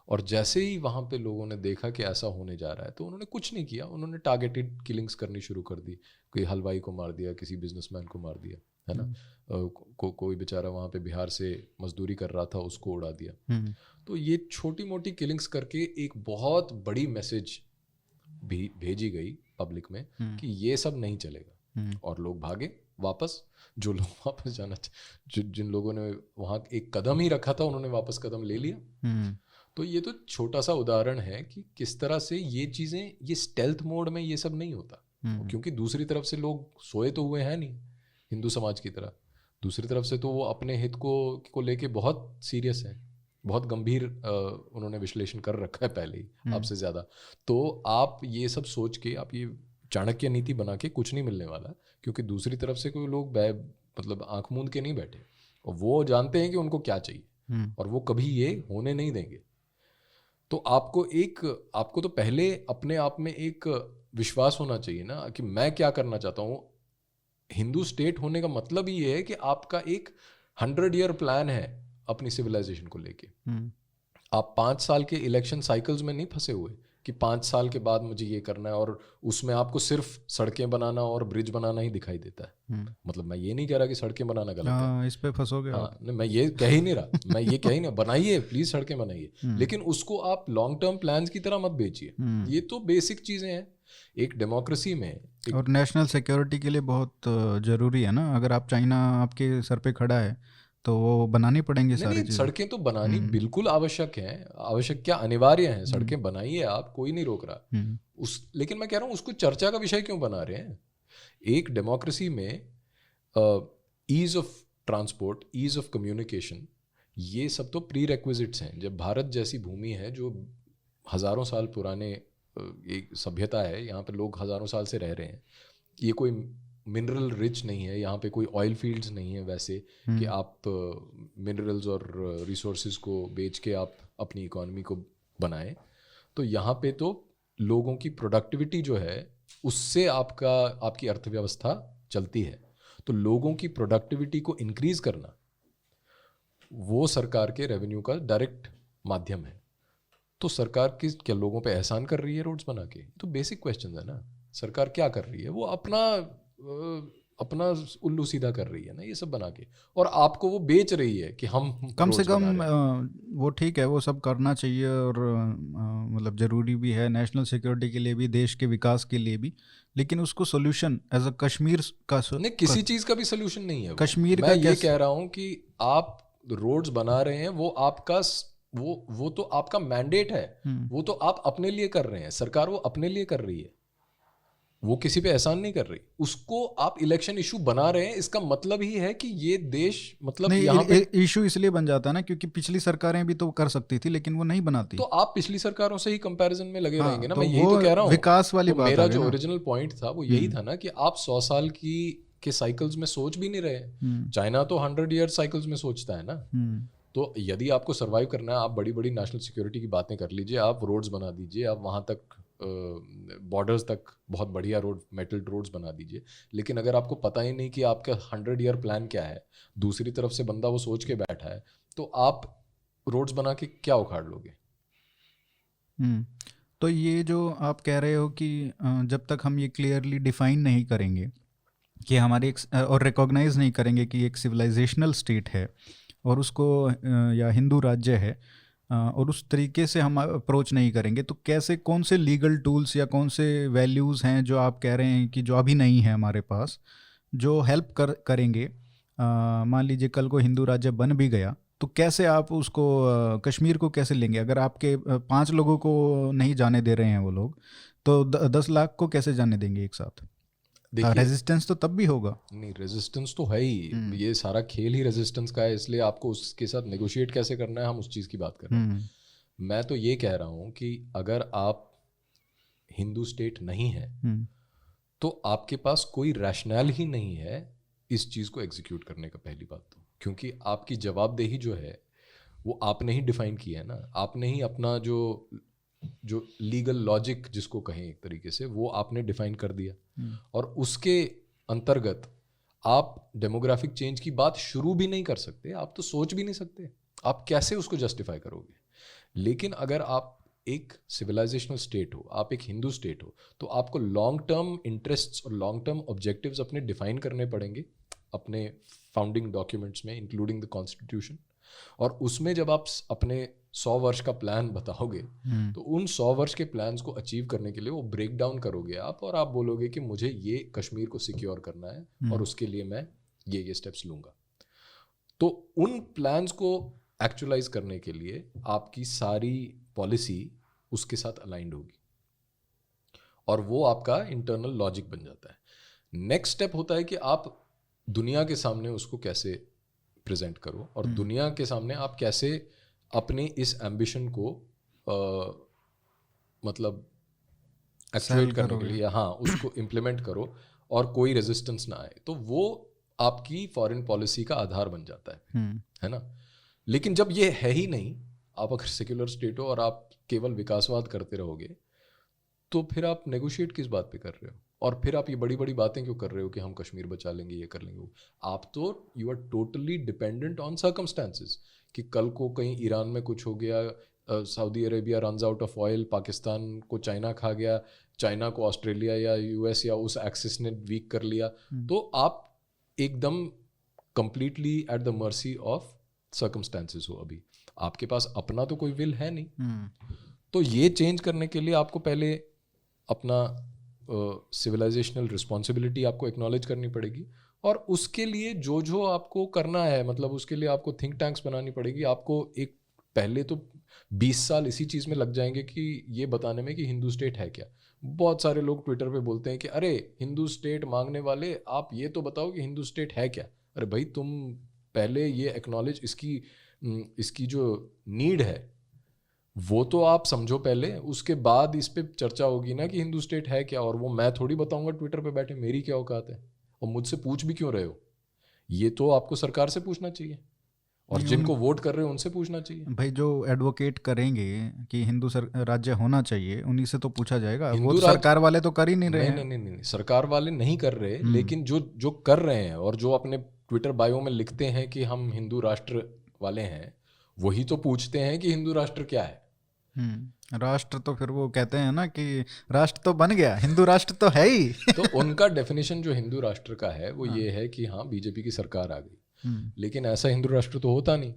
और जैसे ही वहाँ पे लोगों ने देखा कि ऐसा होने जा रहा है, तो उन्होंने कुछ नहीं किया, उन्होंने टारगेटेड किलिंग्स करनी शुरू कर दी। कोई हलवाई को मार दिया, किसी बिजनेसमैन को मार दिया, है ना। कोई बेचारा वहाँ पे बिहार से मजदूरी कर रहा था, उसको उड़ा दिया। तो ये छोटी मोटी किलिंग्स करके एक बहुत बड़ी मैसेज भी भेजी गई पब्लिक में कि ये सब नहीं चलेगा, और लोग भागे वापस। जो लोग वापस जाना जिन लोगों ने वहाँ एक कदम ही रखा था, उन्होंने वापस कदम ले लिया। तो ये तो छोटा सा उदाहरण है कि किस तरह से ये चीज़ें, ये स्टेल्थ मोड में ये सब नहीं होता, क्योंकि दूसरी तरफ से लोग सोए तो हुए हैं नहीं हिंदू समाज की तरह। दूसरी तरफ से तो वो अपने हित को लेके बहुत सीरियस है, बहुत गंभीर उन्होंने विश्लेषण कर रखा है पहले ही आपसे ज़्यादा। तो आप ये सब सोच के, आप ये चाणक्य नीति बना के कुछ नहीं मिलने वाला, क्योंकि दूसरी तरफ से कोई लोग मतलब आंख मूंद के नहीं बैठे, और वो जानते हैं कि उनको क्या चाहिए, और वो कभी ये होने नहीं देंगे। तो आपको तो पहले अपने आप में एक विश्वास होना चाहिए ना कि मैं क्या करना चाहता हूँ। हिंदू स्टेट होने का मतलब ही ये है कि आपका एक 100 ईयर प्लान है अपनी सिविलाइजेशन को लेके। आप 5 साल के इलेक्शन साइकिल्स में नहीं फंसे हुए कि 5 साल के बाद मुझे ये करना है, और उसमें आपको सिर्फ सड़कें बनाना और ब्रिज बनाना ही दिखाई देता है। मतलब मैं ये नहीं कह रहा कि सड़कें बनाना गलत है, इस पे फंसोगे आप। हाँ, नहीं, मैं ये कह ही नहीं रहा, मैं ये कह ही नहीं, बनाइए प्लीज सड़कें बनाइए, लेकिन उसको आप लॉन्ग टर्म प्लान्स की तरह मत बेचिए। ये तो बेसिक चीजें हैं एक डेमोक्रेसी में। और नेशनल सिक्योरिटी के लिए बहुत ज़रूरी है ना। अगर आप चाइना आपके सर पे खड़ा है, तो वो बनानी पड़ेंगी सारी नहीं, चीज़ें। सड़कें तो बनानी बिल्कुल आवश्यक है, आवश्यक क्या अनिवार्य है, सड़कें बनाइए आप, कोई नहीं रोक रहा लेकिन मैं कह रहा हूँ उसको चर्चा का विषय क्यों बना रहे हैं? एक डेमोक्रेसी में ease of transport, ease of communication, ये सब तो प्री रेक्विजिट्स हैं। जब भारत जैसी भूमि है जो हज़ारों साल पुराने एक सभ्यता है, यहाँ पे लोग हज़ारों साल से रह रहे हैं, ये कोई मिनरल रिच नहीं है, यहाँ पे कोई ऑयल फील्ड्स नहीं है वैसे कि आप मिनरल्स और रिसोर्सेज को बेच के आप अपनी इकोनॉमी को बनाएं। तो यहाँ पे तो लोगों की प्रोडक्टिविटी जो है उससे आपकी अर्थव्यवस्था चलती है। तो लोगों की प्रोडक्टिविटी को इंक्रीज करना वो सरकार के रेवेन्यू का डायरेक्ट माध्यम है। तो सरकार किस क्या लोगों पे एहसान कर रही है रोड्स बना के? तो बेसिक क्वेश्चन है ना, सरकार क्या कर रही है? वो अपना उल्लू सीधा कर रही है ना ये सब बना के, और आपको वो बेच रही है कि हम कम से रोड्स बना कम रहे हैं। वो ठीक है, वो सब करना चाहिए और मतलब ज़रूरी भी है नेशनल सिक्योरिटी के लिए भी, देश के विकास के लिए भी। लेकिन उसको सोल्यूशन एज अ कश्मीर का नहीं, किसी चीज का भी सोल्यूशन नहीं है वो। कश्मीर मैं का ये कैसे। कह रहा हूं कि आप रोड्स बना रहे हैं, वो आपका वो तो आपका मैंडेट है, हम्म। वो तो आप अपने लिए कर रहे हैं, सरकार वो अपने लिए कर रही है, वो किसी पे एहसान नहीं कर रही। उसको आप इलेक्शन इशू बना रहे हैं, इसका मतलब ही है कि ये देश मतलब यहाँ पे। नहीं, इशू इसलिए बन जाता है ना क्योंकि पिछली सरकारें भी तो कर सकती थी लेकिन वो नहीं बनाती। तो आप पिछली सरकारों से ही कंपैरिजन में लगे रहेंगे हाँ, ना, तो मैं यही वो तो कह रहा हूँ। विकास वाली तो बात आ मेरा गई जो ना। ओरिजिनल पॉइंट था वो यही हम्म। था ना कि आप 100 साल के साइकिल्स में सोच भी नहीं रहे हैं। हम्म। चाइना तो 100 ईयर साइकिल्स में सोचता है ना। हम्म। तो यदि आपको सरवाइव करना है, आप बड़ी बड़ी नेशनल सिक्योरिटी की बातें कर लीजिए, आप रोड्स बना दीजिए, आप वहाँ तक बॉर्डर्स तक बहुत बढ़िया रोड, मेटल रोड्स बना दीजिए। लेकिन अगर आपको पता ही नहीं कि आपका 100 ईयर प्लान क्या है, दूसरी तरफ से बंदा वो सोच के बैठा है, तो आप रोड्स बना के क्या उखाड़ लोगे? हम्म। तो ये जो आप कह रहे हो कि जब तक हम ये क्लियरली डिफाइन नहीं करेंगे कि हमारी और रिकॉग्नाइज नहीं करेंगे कि एक सिविलाइजेशनल स्टेट है और उसको या हिंदू राज्य है, और उस तरीके से हम अप्रोच नहीं करेंगे, तो कैसे, कौन से लीगल टूल्स या कौन से वैल्यूज़ हैं जो आप कह रहे हैं कि जो अभी नहीं है हमारे पास, जो हेल्प करेंगे। मान लीजिए कल को हिंदू राज्य बन भी गया तो कैसे आप उसको कश्मीर को कैसे लेंगे? अगर आपके 5 लोगों को नहीं जाने दे रहे हैं वो लोग, तो 10 लाख को कैसे जाने देंगे एक साथ? देखिए, रेजिस्टेंस तो तब भी होगा। नहीं, रेजिस्टेंस तो है ही, हम्म। ये सारा खेल ही रेजिस्टेंस का है, इसलिए आपको उसके साथ नेगोशिएट कैसे करना है, हम उस चीज़ की बात कर रहे हैं। हम्म। मैं तो ये कह रहा हूँ कि अगर आप हिंदू स्टेट नहीं है, हम्म। तो आपके पास कोई रैशनल ही नहीं है इस चीज़ को एग्जीक्यूट करने का, पहली बात तो। क्योंकि आपकी जवाबदेही जो है वो आपने ही डिफाइन की है ना, आपने ही अपना जो जो लीगल लॉजिक जिसको कहें एक तरीके से, वो आपने डिफाइन कर दिया। हम्म। और उसके अंतर्गत आप डेमोग्राफिक चेंज की बात शुरू भी नहीं कर सकते, आप तो सोच भी नहीं सकते, आप कैसे उसको जस्टिफाई करोगे? लेकिन अगर आप एक सिविलाइजेशनल स्टेट हो, आप एक हिंदू स्टेट हो, तो आपको लॉन्ग टर्म इंटरेस्ट्स और लॉन्ग टर्म ऑब्जेक्टिव्स अपने डिफाइन करने पड़ेंगे अपने फाउंडिंग डॉक्यूमेंट्स में, इंक्लूडिंग द कॉन्स्टिट्यूशन। और उसमें जब आप अपने 100 वर्ष का प्लान बताओगे, हम्म। तो उन 100 वर्ष के प्लान्स को अचीव करने के लिए वो ब्रेक डाउन करोगे आप, और आप बोलोगे कि मुझे ये कश्मीर को सिक्योर करना है और उसके लिए मैं ये स्टेप्स लूंगा। तो उन प्लान्स को एक्चुअलाइज करने के लिए आपकी सारी पॉलिसी उसके साथ अलाइंड होगी, और वो आपका इंटरनल लॉजिक बन जाता है। नेक्स्ट स्टेप होता है कि आप दुनिया के सामने उसको कैसे प्रेजेंट करो, और दुनिया के सामने आप कैसे अपने इस एम्बिशन को मतलब सेल एक्चुएट करने के करोगे। लिए, हाँ, उसको इम्प्लीमेंट करो और कोई रेजिस्टेंस ना आए, तो वो आपकी फॉरेन पॉलिसी का आधार बन जाता है ना। लेकिन जब ये है ही नहीं, आप अगर सेक्युलर स्टेट हो और आप केवल विकासवाद करते रहोगे, तो फिर आप नेगोशिएट किस बात पे कर रहे हो? और फिर आप ये बड़ी बड़ी बातें क्यों कर रहे हो कि हम कश्मीर बचा लेंगे, ये कर लेंगे वो? आप तो you are totally dependent on circumstances, कि कल को कहीं ईरान में कुछ हो गया, Saudi Arabia runs out of oil, Pakistan को चाइना खा गया, चाइना को ऑस्ट्रेलिया या यूएस या उस एक्सिस ने वीक कर लिया, तो आप एकदम completely at the mercy of circumstances हो। अभी आपके पास अपना तो कोई विल है नहीं। तो ये चेंज करने के लिए आपको पहले अपना सिविलाइजेशनल रिस्पॉन्सिबिलिटी आपको एक्नॉलेज करनी पड़ेगी, और उसके लिए जो जो आपको करना है, मतलब उसके लिए आपको थिंक टैंक्स बनानी पड़ेगी। आपको एक पहले तो 20 साल इसी चीज़ में लग जाएंगे कि ये बताने में कि हिंदू स्टेट है क्या। बहुत सारे लोग ट्विटर पे बोलते हैं कि अरे हिंदू स्टेट मांगने वाले, आप ये तो बताओ कि हिंदू स्टेट है क्या। अरे भाई, तुम पहले ये एक्नॉलेज, इसकी जो नीड है वो तो आप समझो पहले, उसके बाद इस पे चर्चा होगी ना कि हिंदू स्टेट है क्या। और वो मैं थोड़ी बताऊंगा ट्विटर पे बैठे, मेरी क्या औकात है, और मुझसे पूछ भी क्यों रहे हो? ये तो आपको सरकार से पूछना चाहिए। और नहीं, जिनको वोट कर रहे हैं उनसे पूछना चाहिए। भाई जो एडवोकेट करेंगे कि हिंदू राज्य होना चाहिए, उन्हीं से तो पूछा जाएगा। वो हिंदू तो राज सरकार वाले तो कर ही नहीं रहे नहीं हैं। नहीं नहीं नहीं, सरकार वाले नहीं कर रहे, लेकिन जो जो कर रहे हैं और जो अपने ट्विटर बायो में लिखते हैं कि हम हिंदू राष्ट्र वाले हैं, वही तो पूछते हैं कि हिंदू राष्ट्र क्या है। राष्ट्र तो फिर वो कहते हैं ना कि राष्ट्र तो बन गया, हिंदू राष्ट्र तो है ही। तो उनका डेफिनेशन जो हिंदू राष्ट्र का है वो हाँ। ये है कि हाँ बीजेपी की सरकार आ गई, हम्म, लेकिन ऐसा हिंदू राष्ट्र तो होता नहीं।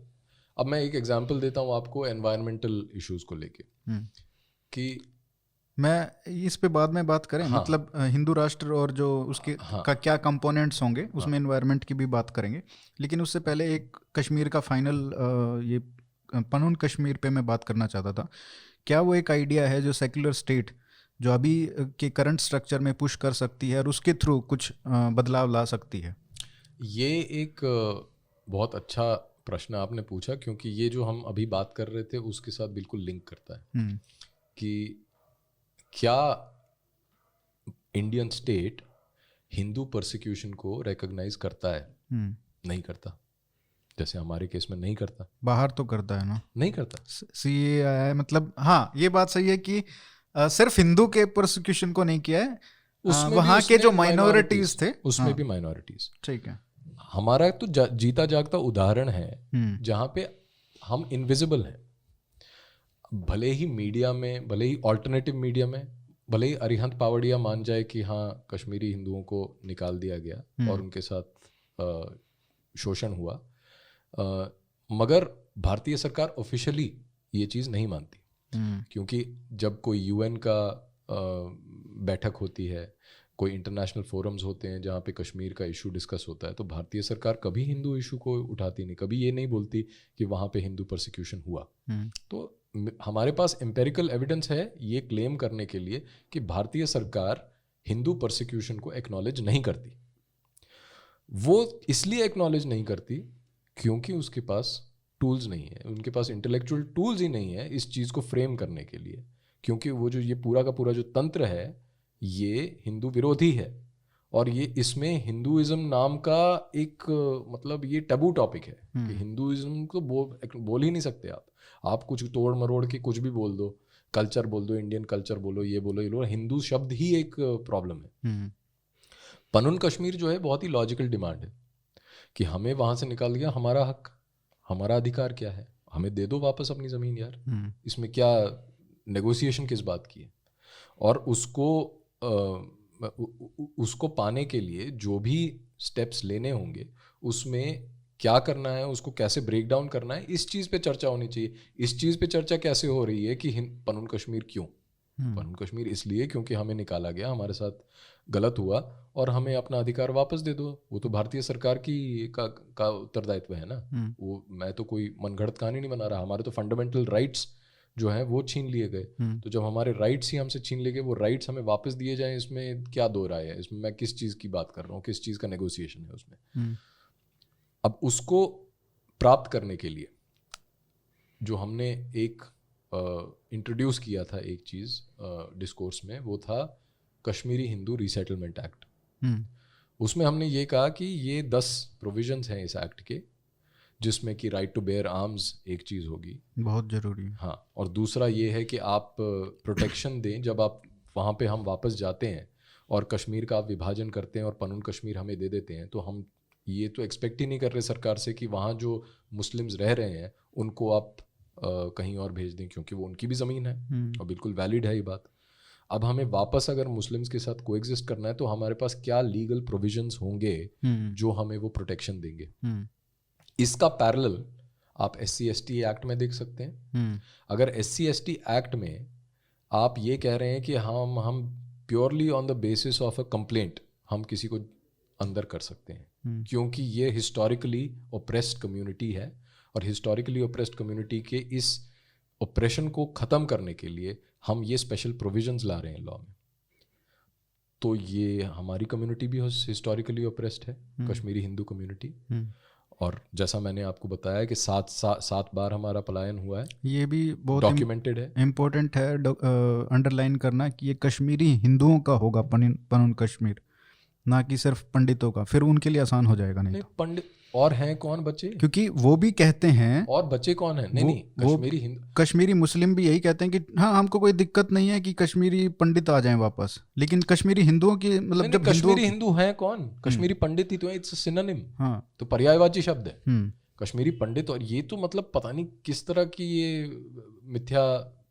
अब मैं एक एग्जांपल देता हूँ आपको एनवायरमेंटल इश्यूज को लेके हम्म। कि मैं इस पे बाद में बात करें, हाँ मतलब हिंदू राष्ट्र और जो उसके हाँ का क्या कंपोनेंट्स होंगे, हाँ उसमें एनवायरनमेंट की भी बात करेंगे। लेकिन उससे पहले एक कश्मीर का फाइनल, ये पनून कश्मीर पे मैं बात करना चाहता था। क्या वो एक आइडिया है जो सेक्युलर स्टेट जो अभी के करंट स्ट्रक्चर में पुश कर सकती है और उसके थ्रू कुछ बदलाव ला सकती है? ये एक बहुत अच्छा प्रश्न आपने पूछा, क्योंकि ये जो हम अभी बात कर रहे थे उसके साथ बिल्कुल लिंक करता है हम्म, कि क्या इंडियन स्टेट हिंदू परसिक्यूशन को रिकॉग्नाइज करता है? हम्म। नहीं करता। जैसे हमारे केस में नहीं करता, बाहर तो करता है ना, नहीं करता। सीए आया है, मतलब हाँ ये बात सही है कि सिर्फ हिंदू के प्रोसिक्यूशन को नहीं किया है, उसमें भी वहाँ के उसने जो माइनॉरिटीज थे। उसमें हाँ, भी माइनॉरिटीज। ठीक है। हमारा तो जीता जागता उदाहरण है हम्म, जहाँ पे हम इनविजिबल हैं। भले ही मीडिया में, भले ही ऑल्टरनेटिव मीडिया में, भले ही अरिहंत पावड़िया मान जाए कि हाँ कश्मीरी हिंदुओं को निकाल दिया गया और उनके साथ शोषण हुआ, मगर भारतीय सरकार ऑफिशियली ये चीज़ नहीं मानती। क्योंकि जब कोई यूएन का बैठक होती है, कोई इंटरनेशनल फोरम्स होते हैं जहाँ पे कश्मीर का इशू डिस्कस होता है, तो भारतीय सरकार कभी हिंदू इशू को उठाती नहीं, कभी ये नहीं बोलती कि वहाँ पे हिंदू परसिक्यूशन हुआ। तो हमारे पास एम्पेरिकल एविडेंस है ये क्लेम करने के लिए कि भारतीय सरकार हिंदू परसिक्यूशन को एक्नॉलेज नहीं करती। वो इसलिए एक्नॉलेज नहीं करती क्योंकि उसके पास टूल्स नहीं है, उनके पास इंटेलेक्चुअल टूल्स ही नहीं है इस चीज़ को फ्रेम करने के लिए। क्योंकि वो जो ये पूरा का पूरा जो तंत्र है ये हिंदू विरोधी है, और ये इसमें हिंदुइज्म नाम का एक मतलब ये टैबू टॉपिक है कि हिंदुइज्म को बोल ही नहीं सकते आप कुछ तोड़ मरोड़ के कुछ भी बोल दो, कल्चर बोल दो, इंडियन कल्चर बोलो, ये बोलो, हिंदू शब्द ही एक प्रॉब्लम है। पनून कश्मीर जो है बहुत ही लॉजिकल डिमांड है कि हमें वहां से निकाल दिया, हमारा हक, हमारा अधिकार क्या है, हमें दे दो वापस अपनी ज़मीन यार। इसमें क्या नेगोशिएशन किस बात की है? और उसको पाने के लिए जो भी स्टेप्स लेने होंगे, उसमें क्या करना है, उसको कैसे ब्रेक डाउन करना है, इस चीज़ पे चर्चा होनी चाहिए। इस चीज़ पे चर्चा कैसे हो रही है कि पनून कश्मीर क्यों? पनून कश्मीर इसलिए क्योंकि हमें निकाला गया, हमारे साथ गलत हुआ और हमें अपना अधिकार वापस दे दो। वो तो भारतीय सरकार का उत्तरदायित्व है ना। वो मैं तो कोई मनगढ़ंत कहानी नहीं बना रहा। हमारे तो फंडामेंटल राइट्स जो हैं वो छीन लिए गए। तो जब हमारे राइट्स ही हमसे छीन लिए गए, वो राइट्स हमें वापस दिए जाएं, इसमें क्या दो राय है? इसमें मैं किस चीज़ की बात कर रहा हूँ, किस चीज़ का नेगोशिएशन है उसमें? अब उसको प्राप्त करने के लिए जो हमने एक इंट्रोड्यूस किया था एक चीज़ डिस्कोर्स में, वो था कश्मीरी हिंदू रीसेटलमेंट एक्ट। उसमें हमने ये कहा कि ये 10 प्रोविजंस हैं इस एक्ट के, जिसमें कि राइट टू बेयर आर्म्स एक चीज़ होगी, बहुत ज़रूरी है। हाँ, और दूसरा ये है कि आप प्रोटेक्शन दें जब आप वहाँ पे हम वापस जाते हैं और कश्मीर का आप विभाजन करते हैं और पनून कश्मीर हमें दे देते हैं, तो हम ये तो एक्सपेक्ट ही नहीं कर रहे सरकार से कि वहाँ जो मुस्लिम्स रह रहे हैं उनको आप कहीं और भेज दें, क्योंकि वो उनकी भी ज़मीन है और बिल्कुल वैलिड है ये बात। अब हमें वापस अगर मुस्लिम्स के साथ कोएग्जिस्ट करना है तो हमारे पास क्या लीगल प्रोविजंस होंगे जो हमें वो प्रोटेक्शन देंगे? इसका पैरेलल आप SC/ST एक्ट में देख सकते हैं। अगर SC/ST एक्ट में आप ये कह रहे हैं कि हम purely on the basis of a complaint हम किसी को अंदर कर सकते हैं, क्योंकि ये हिस्टोरिकली ओप्रेस्ड कम्युनिटी है और हिस्टोरिकली ओप्रेस्ड कम्युनिटी के इस ओप्रेशन को ख़त्म करने के लिए हम ये स्पेशल प्रोविजंस ला रहे हैं लॉ में। तो ये हमारी कम्युनिटी भी हिस्टोरिकली ओप्रेस्ड है, कश्मीरी हिंदू कम्युनिटी। और जैसा मैंने आपको बताया कि 7 बार हमारा पलायन हुआ है, ये भी बहुत डॉक्यूमेंटेड है। इम्पोर्टेंट है अंडरलाइन करना कि ये कश्मीरी हिंदुओं का होगा पनून कश्मीर, ना कि सिर्फ पंडितों का। फिर उनके लिए आसान हो जाएगा नहीं तो। और हैं कौन बच्चे? क्योंकि वो भी कहते हैं, और बच्चे कौन हैं? नहीं वो नहीं, वो कश्मीरी हिंदू। कश्मीरी मुस्लिम भी यही कहते हैं कि हाँ हमको कोई दिक्कत नहीं है कि कश्मीरी पंडित आ जाएं वापस, लेकिन कश्मीरी हिंदुओं की नहीं मतलब नहीं, जब हिंदुओं कश्मीरी की हिंदू हैं कौन? कश्मीरी पंडित ही तो है, इट्स सिनोनिम, हाँ तो पर्यायवाची शब्द है हम्म कश्मीरी पंडित। और ये तो मतलब पता नहीं किस तरह की ये मिथ्या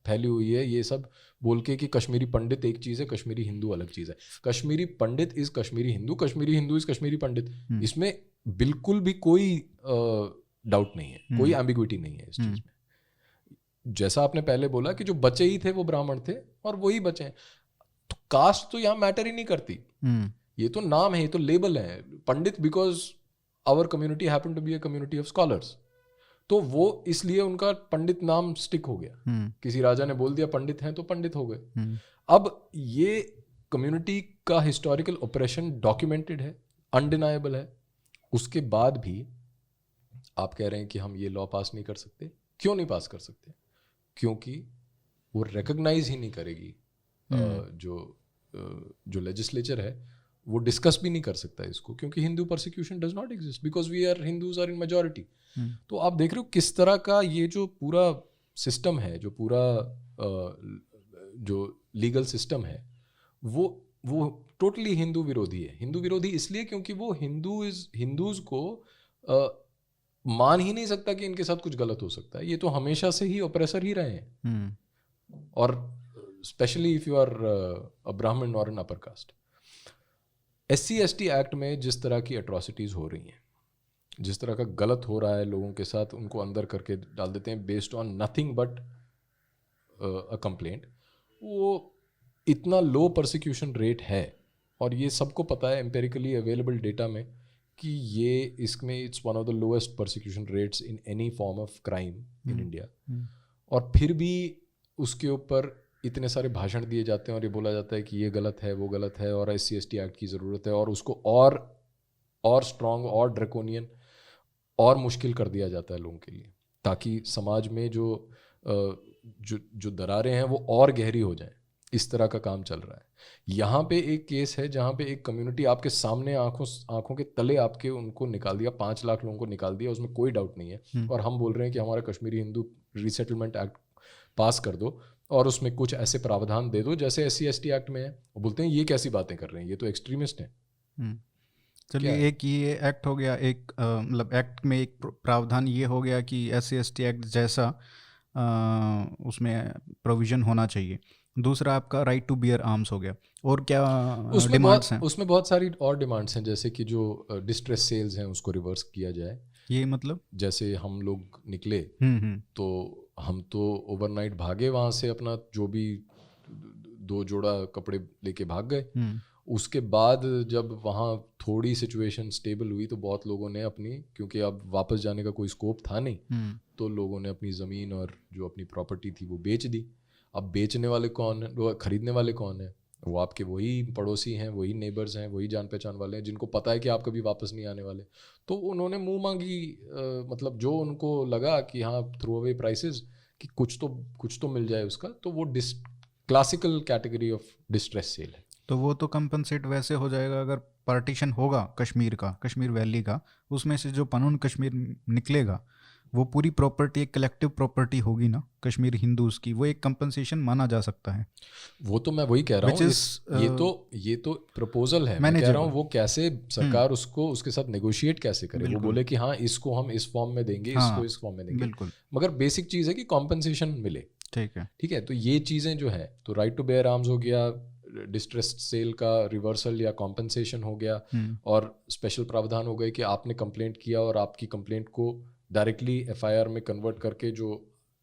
फैली हुई है ये सब बोल के कि कश्मीरी पंडित एक चीज़ है, कश्मीरी हिंदू अलग चीज़ है। कश्मीरी पंडित इज कश्मीरी हिंदू इज कश्मीरी पंडित। इसमें बिल्कुल भी कोई डाउट नहीं है, कोई एम्बिग्विटी नहीं है इस चीज़ में। जैसा आपने पहले बोला कि जो बचे ही थे वो ब्राह्मण थे और वही बचे हैं, तो कास्ट तो यहाँ मैटर ही नहीं करती। ये तो नाम है, ये तो लेबल है पंडित, because our community happen to be a community of scholars, तो वो इसलिए उनका पंडित नाम स्टिक हो गया। किसी राजा ने बोल दिया पंडित हैं तो पंडित हो गए। अब ये कम्युनिटी का हिस्टोरिकल ऑपरेशन डॉक्यूमेंटेड है, अनडिनाएबल है। उसके बाद भी आप कह रहे हैं कि हम ये लॉ पास नहीं कर सकते। क्यों नहीं पास कर सकते? क्योंकि वो रिकॉग्नाइज ही नहीं करेगी। जो लेजिस्लेचर है वो डिस्कस भी नहीं कर सकता इसको, क्योंकि Hindu persecution does not exist because we are Hindus are in majority. तो आप देख रहे हो किस तरह का ये जो पूरा सिस्टम है, जो पूरा जो लीगल सिस्टम है वो टोटली हिंदू विरोधी है। हिंदू विरोधी इसलिए क्योंकि वो हिंदूज को मान ही नहीं सकता कि इनके साथ कुछ गलत हो सकता है। ये तो हमेशा से ही ऑपरेसर ही रहे हैं, और specially if you are a Brahmin और an upper caste. SC/ST act में जिस तरह की एट्रॉसिटीज हो रही हैं, जिस तरह का गलत हो रहा है लोगों के साथ, उनको अंदर करके डाल देते हैं based on nothing but a complaint, वो इतना लो परसिक्यूशन रेट है। और ये सबको पता है एम्पेरिकली अवेलेबल डेटा में कि ये इसमें it's one of the lowest persecution rates in any form of crime in India. और फिर भी उसके ऊपर इतने सारे भाषण दिए जाते हैं और ये बोला जाता है कि ये गलत है, वो गलत है, और SC/ST एक्ट की ज़रूरत है, और उसको और स्ट्रॉन्ग और ड्रैकोनियन और मुश्किल कर दिया जाता है लोगों के लिए, ताकि समाज में जो दरारें हैं वो और गहरी हो जाएं। इस तरह का काम चल रहा है। यहाँ पे एक केस है जहाँ पे एक कम्युनिटी आपके सामने आंखों के तले आपके उनको निकाल दिया, 5 लाख लोगों को निकाल दिया, उसमें कोई डाउट नहीं है। और हम बोल रहे हैं कि हमारा कश्मीरी हिंदू रीसेटलमेंट एक्ट पास कर दो और उसमें कुछ ऐसे प्रावधान दे दो जैसे SC/ST एक्ट में है। वो बोलते हैं ये कैसी बातें कर रहे हैं, ये तो एक्सट्रीमिस्ट हैं। चलिए, एक ये एक्ट हो गया, एक मतलब एक्ट में एक प्रावधान ये हो गया कि SC/ST एक्ट जैसा उसमें प्रोविज़न होना चाहिए। दूसरा आपका राइट टू बियर आर्म्स हो गया। और क्या डिमांड्स हैं? उसमें बहुत सारी और डिमांड्स हैं, जैसे कि जो डिस्ट्रेस सेल्स हैं उसको रिवर्स किया जाए। ये मतलब जैसे हम लोग निकले तो हम तो ओवरनाइट भागे वहाँ से, अपना जो भी 2 जोड़ा कपड़े लेके भाग गए। उसके बाद जब वहाँ थोड़ी सिचुएशन स्टेबल हुई तो बहुत लोगों ने अपनी, क्योंकि अब वापस जाने का कोई स्कोप था नहीं, तो लोगों ने अपनी ज़मीन और जो अपनी प्रॉपर्टी थी वो बेच दी। अब बेचने वाले कौन है, वो खरीदने वाले कौन है? वो आपके वही पड़ोसी हैं, वही नेबर्स हैं, वही जान पहचान वाले हैं, जिनको पता है कि आप कभी वापस नहीं आने वाले। तो उन्होंने मुंह मांगी, मतलब जो उनको लगा कि हाँ थ्रू अवे प्राइसेस, कि कुछ तो मिल जाए उसका, तो वो classical category of distress cell है। तो वो तो कंपनसेट वैसे हो जाएगा अगर पार्टीशन होगा कश्मीर वैली का, उसमें से जो पनून कश्मीर निकलेगा वो पूरी प्रॉपर्टी एक कलेक्टिव प्रॉपर्टी होगी ना कश्मीर हिंदूज की, वो एक कंपनसेशन माना जा सकता है। वो तो मैं वही कह रहा हूँ, ये तो प्रपोजल है। मैं कह रहा हूँ वो कैसे सरकार उसको उसके साथ नेगोशिएट कैसे करे। वो बोले कि हाँ इसको हम इस फॉर्म में देंगे, इसको इस फॉर्म में देंगे, मगर बेसिक चीज़ है कि कॉम्पनसेशन मिले। ठीक है, तो ये चीज़ें जो है, तो राइट टू बेयर आर्म्स हो गया, डिस्ट्रेस सेल का रिवर्सल या कॉम्पनसेशन हो गया, और स्पेशल प्रावधान हो गए कि आपने कंप्लेंट किया और आपकी कंप्लेंट को डायरेक्टली FIR में कन्वर्ट करके जो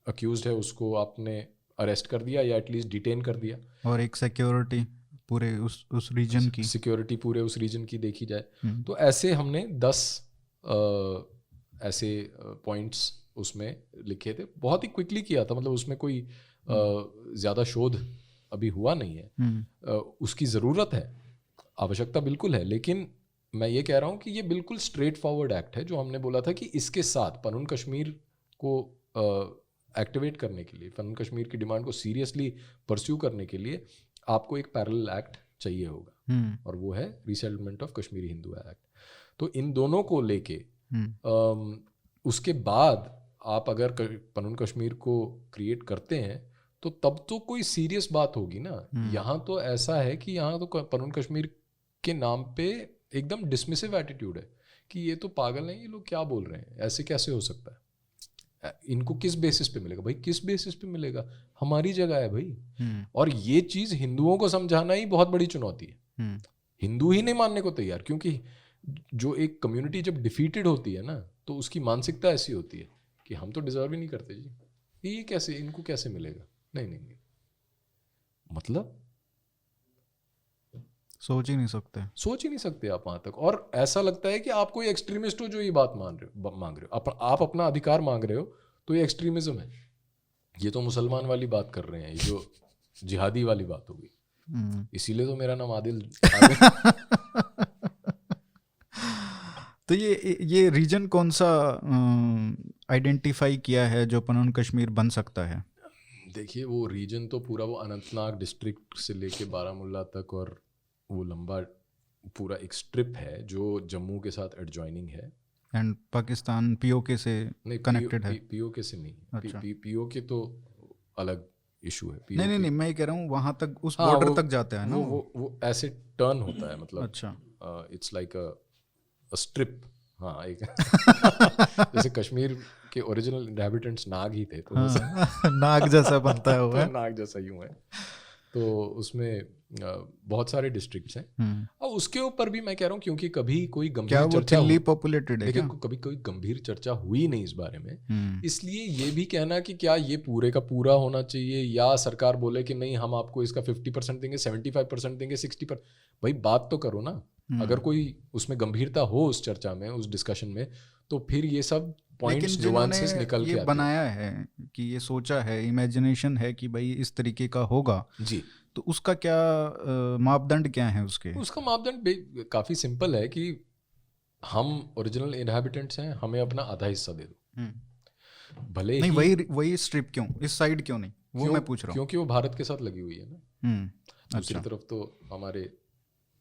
अक्यूज्ड है उसको आपने अरेस्ट कर दिया या एटलीस्ट डिटेन कर दिया, और एक सिक्योरिटी पूरे उस रीजन की, सिक्योरिटी पूरे उस रीजन की देखी जाए। तो ऐसे हमने 10 ऐसे पॉइंट्स उसमें लिखे थे। बहुत ही क्विकली किया था, मतलब उसमें कोई ज़्यादा शोध अभी हुआ नहीं है। उसकी ज़रूरत है, आवश्यकता बिल्कुल है, लेकिन मैं ये कह रहा हूँ कि ये बिल्कुल स्ट्रेट फॉरवर्ड एक्ट है। जो हमने बोला था कि इसके साथ पनून कश्मीर को एक्टिवेट करने के लिए, पनून कश्मीर की डिमांड को सीरियसली परस्यू करने के लिए आपको एक पैरेलल एक्ट चाहिए होगा, और वो है resettlement of Kashmiri Hindu act. तो इन दोनों को लेके उसके बाद आप अगर पनून कश्मीर को क्रिएट करते हैं तो तब तो कोई सीरियस बात होगी ना। यहाँ तो ऐसा है कि यहाँ तो पनून कश्मीर के नाम पे एकदम डिसमिसिव एटीट्यूड है कि ये तो पागल हैं, ये लोग क्या बोल रहे हैं, ऐसे कैसे हो सकता है, इनको किस बेसिस पे मिलेगा भाई, किस बेसिस पे मिलेगा, हमारी जगह है भाई। और ये चीज हिंदुओं को समझाना ही बहुत बड़ी चुनौती है। हिंदू ही नहीं मानने को तैयार, क्योंकि जो एक कम्युनिटी जब डिफीटेड होती है ना तो उसकी मानसिकता ऐसी होती है कि हम तो डिजर्व ही नहीं करते जी, ये कैसे, इनको कैसे मिलेगा, नहीं नहीं नहीं, मतलब सोच ही नहीं सकते आप वहां तक। और ऐसा लगता है कि आप कोई एक्सट्रीमिस्ट हो जो ये बात मांग रहे हो, आप अपना अधिकार मांग रहे हो, तो ये एक्सट्रीमिज्म है। ये तो मुसलमान वाली बात कर रहे हैं, ये जो जिहादी वाली बात हो गई। इसीलिए तो मेरा नाम आदिल तो ये रीजन कौन सा आइडेंटिफाई किया है जो पनून कश्मीर बन सकता है? देखिए वो रीजन तो पूरा वो अनंतनाग डिस्ट्रिक्ट से लेके बारामुल्ला तक, और वो लंबा पूरा एक स्ट्रिप है जो जम्मू के साथ एडजॉइनिंग है। एंड पाकिस्तान पीओके से कनेक्टेड है? पीओके से नहीं, अच्छा। पीओके तो अलग इशू है। नहीं, मैं ये कह रहा हूँ वहां तक, उस हाँ, बॉर्डर तक जाता है ना वो ऐसे टर्न होता है, मतलब अच्छा। It's like a strip. हाँ एक जैसे कश्मीर के ओरिजिनल इंहेबिटेंट्स नाग ही थे, तो नाग जैसा बनता है वो, तो है? नाग जैसा यूं है। तो उसमें बहुत सारे डिस्ट्रिक्ट्स हैं। और उसके ऊपर भी मैं कह रहा हूँ, क्योंकि कभी कोई क्या गंभीर वो चर्चा थिल्ली पॉपुलेटेड है देखिए क्या? कभी कोई गंभीर चर्चा हुई नहीं इस बारे में, इसलिए ये भी कहना कि क्या ये पूरे का पूरा होना चाहिए, या सरकार बोले कि नहीं हम आपको इसका 50% देंगे, 75% देंगे, 60%, भाई बात तो करो ना। अगर कोई उसमें गंभीरता हो उस चर्चा में, उस डिस्कशन में, तो फिर ये सब पॉइंट्स, लेकिन जिन्होंने नुआंसेस निकल ये के आती बनाया है कि ये सोचा है, इमेजिनेशन है कि भाई इस तरीके का होगा, जी। तो उसका क्या मापदंड क्या है उसके? उसका मापदंड काफी सिंपल है कि हम ओरिजिनल इनहैबिटेंट्स हैं, हमें अपना आधा हिस्सा दे दो। भले नहीं, ही वही स्ट्रिप क्यों, इस साइड क्यों नहीं, वो मैं पूछ रहा हूँ। क्योंकि वो भारत के साथ लगी हुई है ना। दूसरी अच्छा। तरफ तो हमारे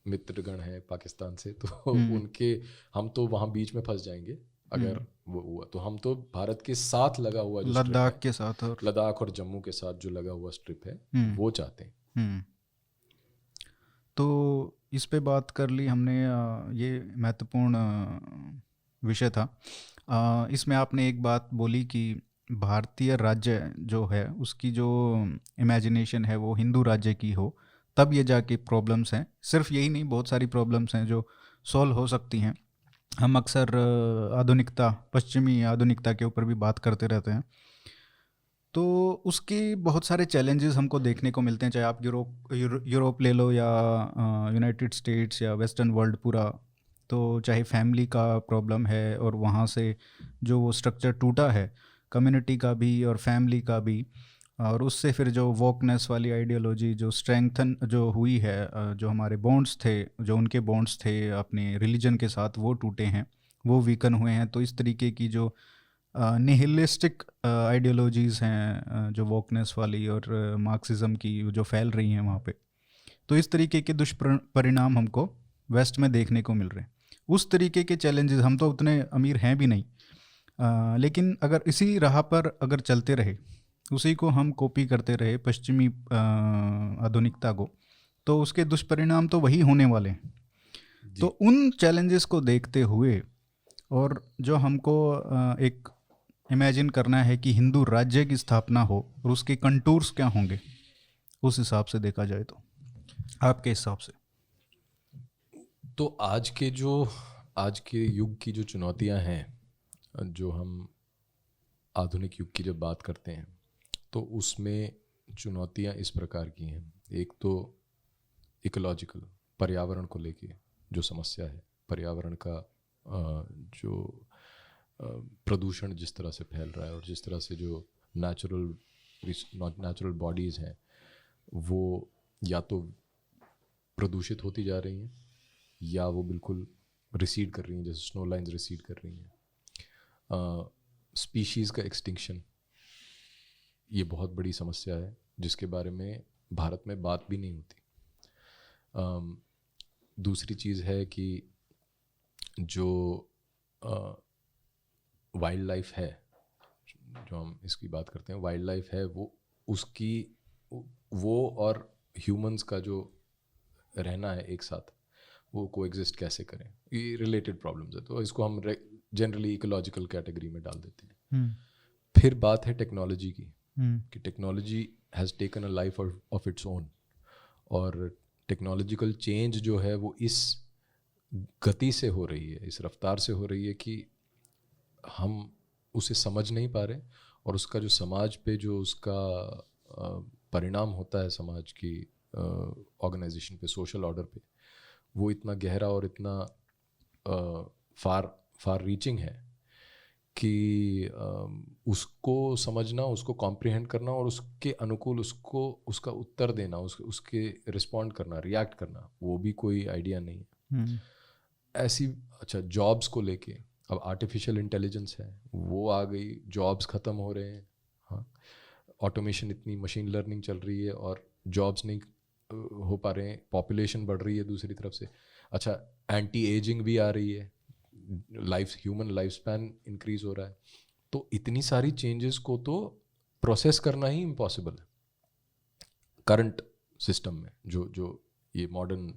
मित्रगण हैं पाकिस्तान से, तो उनके, हम तो वहाँ बीच में फंस जाएंगे अगर वो हुआ। तो हम तो भारत के साथ लगा हुआ जो स्ट्रिप लद्दाख है, के साथ, और लद्दाख और जम्मू के साथ जो लगा हुआ स्ट्रिप है, वो चाहते हैं। तो इस पे बात कर ली हमने, ये महत्वपूर्ण विषय था। इसमें आपने एक बात बोली कि भारतीय राज्य जो है उसकी जो इमेजिनेशन है वो हिंदू राज्य की हो, तब ये जाके प्रॉब्लम्स हैं। सिर्फ यही नहीं, बहुत सारी प्रॉब्लम्स हैं जो सॉल्व हो सकती हैं। हम अक्सर आधुनिकता, पश्चिमी आधुनिकता के ऊपर भी बात करते रहते हैं, तो उसके बहुत सारे चैलेंजेस हमको देखने को मिलते हैं, चाहे आप यूरोप ले लो, या यूनाइटेड स्टेट्स, या वेस्टर्न वर्ल्ड पूरा। तो चाहे फैमिली का प्रॉब्लम है, और वहाँ से जो वो स्ट्रक्चर टूटा है कम्युनिटी का भी और फैमिली का भी, और उससे फिर जो वोकनेस वाली आइडियोलॉजी जो स्ट्रेंथन जो हुई है, जो हमारे बॉन्ड्स थे, जो उनके बॉन्ड्स थे अपने रिलीजन के साथ, वो टूटे हैं, वो वीकन हुए हैं। तो इस तरीके की जो निहिलिस्टिक आइडियोलॉजीज़ हैं, जो वोकनेस वाली और मार्क्सिज्म की जो फैल रही हैं वहाँ पे, तो इस तरीके के दुष्परिणाम हमको वेस्ट में देखने को मिल रहे हैं। उस तरीके के चैलेंजेस, हम तो उतने अमीर हैं भी नहीं, लेकिन अगर इसी राह पर अगर चलते रहे, उसी को हम कॉपी करते रहे पश्चिमी आधुनिकता को, तो उसके दुष्परिणाम तो वही होने वाले हैं। तो उन चैलेंजेस को देखते हुए, और जो हमको एक इमेजिन करना है कि हिंदू राज्य की स्थापना हो, और उसके कंटूर्स क्या होंगे उस हिसाब से देखा जाए, तो आपके हिसाब से? तो आज के युग की जो चुनौतियां हैं, जो हम आधुनिक युग की जब बात करते हैं, तो उसमें चुनौतियां इस प्रकार की हैं। एक तो इकोलॉजिकल, पर्यावरण को लेके जो समस्या है, पर्यावरण का जो प्रदूषण जिस तरह से फैल रहा है, और जिस तरह से जो नेचुरल बॉडीज़ हैं वो या तो प्रदूषित होती जा रही हैं, या वो बिल्कुल रिसीड कर रही हैं, जैसे स्नो लाइन्स रिसीड कर रही हैं। स्पीशीज़ का एक्सटिंक्शन, ये बहुत बड़ी समस्या है जिसके बारे में भारत में बात भी नहीं होती। दूसरी चीज़ है कि जो वाइल्ड लाइफ है, जो हम इसकी बात करते हैं, वाइल्ड लाइफ है, वो उसकी वो और ह्यूमंस का जो रहना है एक साथ, वो कोएग्जिस्ट कैसे करें, ये रिलेटेड प्रॉब्लम्स है, तो इसको हम जनरली इकोलॉजिकल कैटेगरी में डाल देते हैं। फिर बात है टेक्नोलॉजी की, कि technology has taken a life of its own, और टेक्नोलॉजिकल चेंज जो है वो इस गति से हो रही है, इस रफ्तार से हो रही है कि हम उसे समझ नहीं पा रहे, और उसका जो समाज पे जो उसका परिणाम होता है समाज की ऑर्गेनाइजेशन पे, सोशल ऑर्डर पे, वो इतना गहरा और इतना फार रीचिंग है कि उसको समझना, उसको कॉम्प्रिहेंड करना और उसके अनुकूल उसको उसका उत्तर देना, उसके रिस्पॉन्ड करना, रिएक्ट करना, वो भी कोई आइडिया नहीं है। ऐसी अच्छा, जॉब्स को लेके अब आर्टिफिशियल इंटेलिजेंस है, वो आ गई, जॉब्स ख़त्म हो रहे हैं, हाँ, ऑटोमेशन, इतनी मशीन लर्निंग चल रही है और जॉब्स नहीं हो पा रहे हैं, पॉपुलेशन बढ़ रही है दूसरी तरफ से, अच्छा एंटी एजिंग भी आ रही है, ह्यूमन लाइफ स्पैन इंक्रीज हो रहा है, तो इतनी सारी चेंजेस को तो प्रोसेस करना ही इम्पॉसिबल है करंट सिस्टम में, जो ये मॉडर्न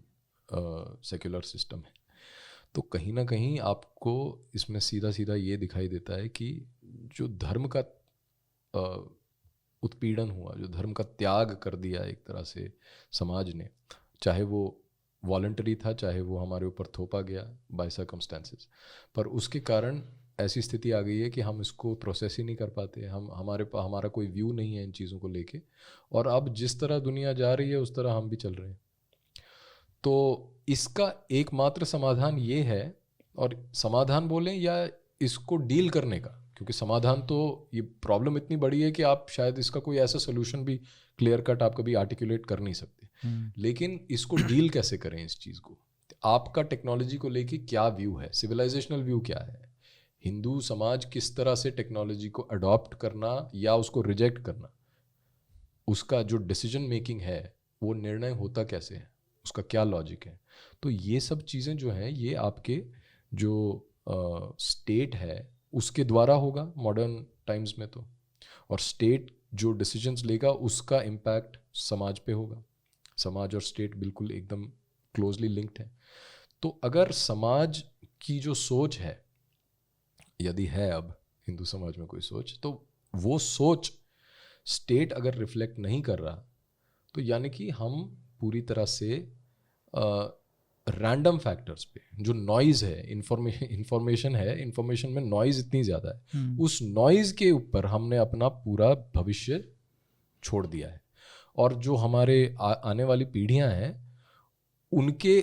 सेक्युलर सिस्टम है। तो कहीं ना कहीं आपको इसमें सीधा सीधा ये दिखाई देता है कि जो धर्म का उत्पीड़न हुआ, जो धर्म का त्याग कर दिया एक तरह से समाज ने, चाहे वो वॉलंटरी था, चाहे वो हमारे ऊपर थोपा गया बाय सर्कमस्टेंसेस, पर उसके कारण ऐसी स्थिति आ गई है कि हम इसको प्रोसेस ही नहीं कर पाते, हमारा कोई व्यू नहीं है इन चीज़ों को लेके, और अब जिस तरह दुनिया जा रही है उस तरह हम भी चल रहे हैं। तो इसका एकमात्र समाधान ये है, और समाधान बोलें या इसको डील करने का, क्योंकि समाधान तो, ये प्रॉब्लम इतनी बड़ी है कि आप शायद इसका कोई ऐसा सोल्यूशन भी क्लियर कट आप कभी आर्टिकुलेट कर नहीं सकते, लेकिन इसको डील कैसे करें इस चीज़ को। आपका टेक्नोलॉजी को लेके क्या व्यू है, सिविलाइजेशनल व्यू क्या है, हिंदू समाज किस तरह से टेक्नोलॉजी को अडॉप्ट करना या उसको रिजेक्ट करना, उसका जो डिसीजन मेकिंग है, वो निर्णय होता कैसे है, उसका क्या लॉजिक है। तो ये सब चीज़ें जो हैं, ये आपके जो स्टेट है उसके द्वारा होगा मॉडर्न टाइम्स में तो, और स्टेट जो डिसीजंस लेगा उसका इम्पैक्ट समाज पे होगा। समाज और स्टेट बिल्कुल एकदम क्लोजली लिंक्ड है। तो अगर समाज की जो सोच है, यदि है अब हिंदू समाज में कोई सोच, तो वो सोच स्टेट अगर रिफ्लेक्ट नहीं कर रहा, तो यानी कि हम पूरी तरह से रैंडम फैक्टर्स पे, जो नॉइज है, इंफॉर्मेशन है, इंफॉर्मेशन में नॉइज इतनी ज़्यादा है, उस नॉइज के ऊपर हमने अपना पूरा भविष्य छोड़ दिया है। और जो हमारे आने वाली पीढ़ियां हैं, उनके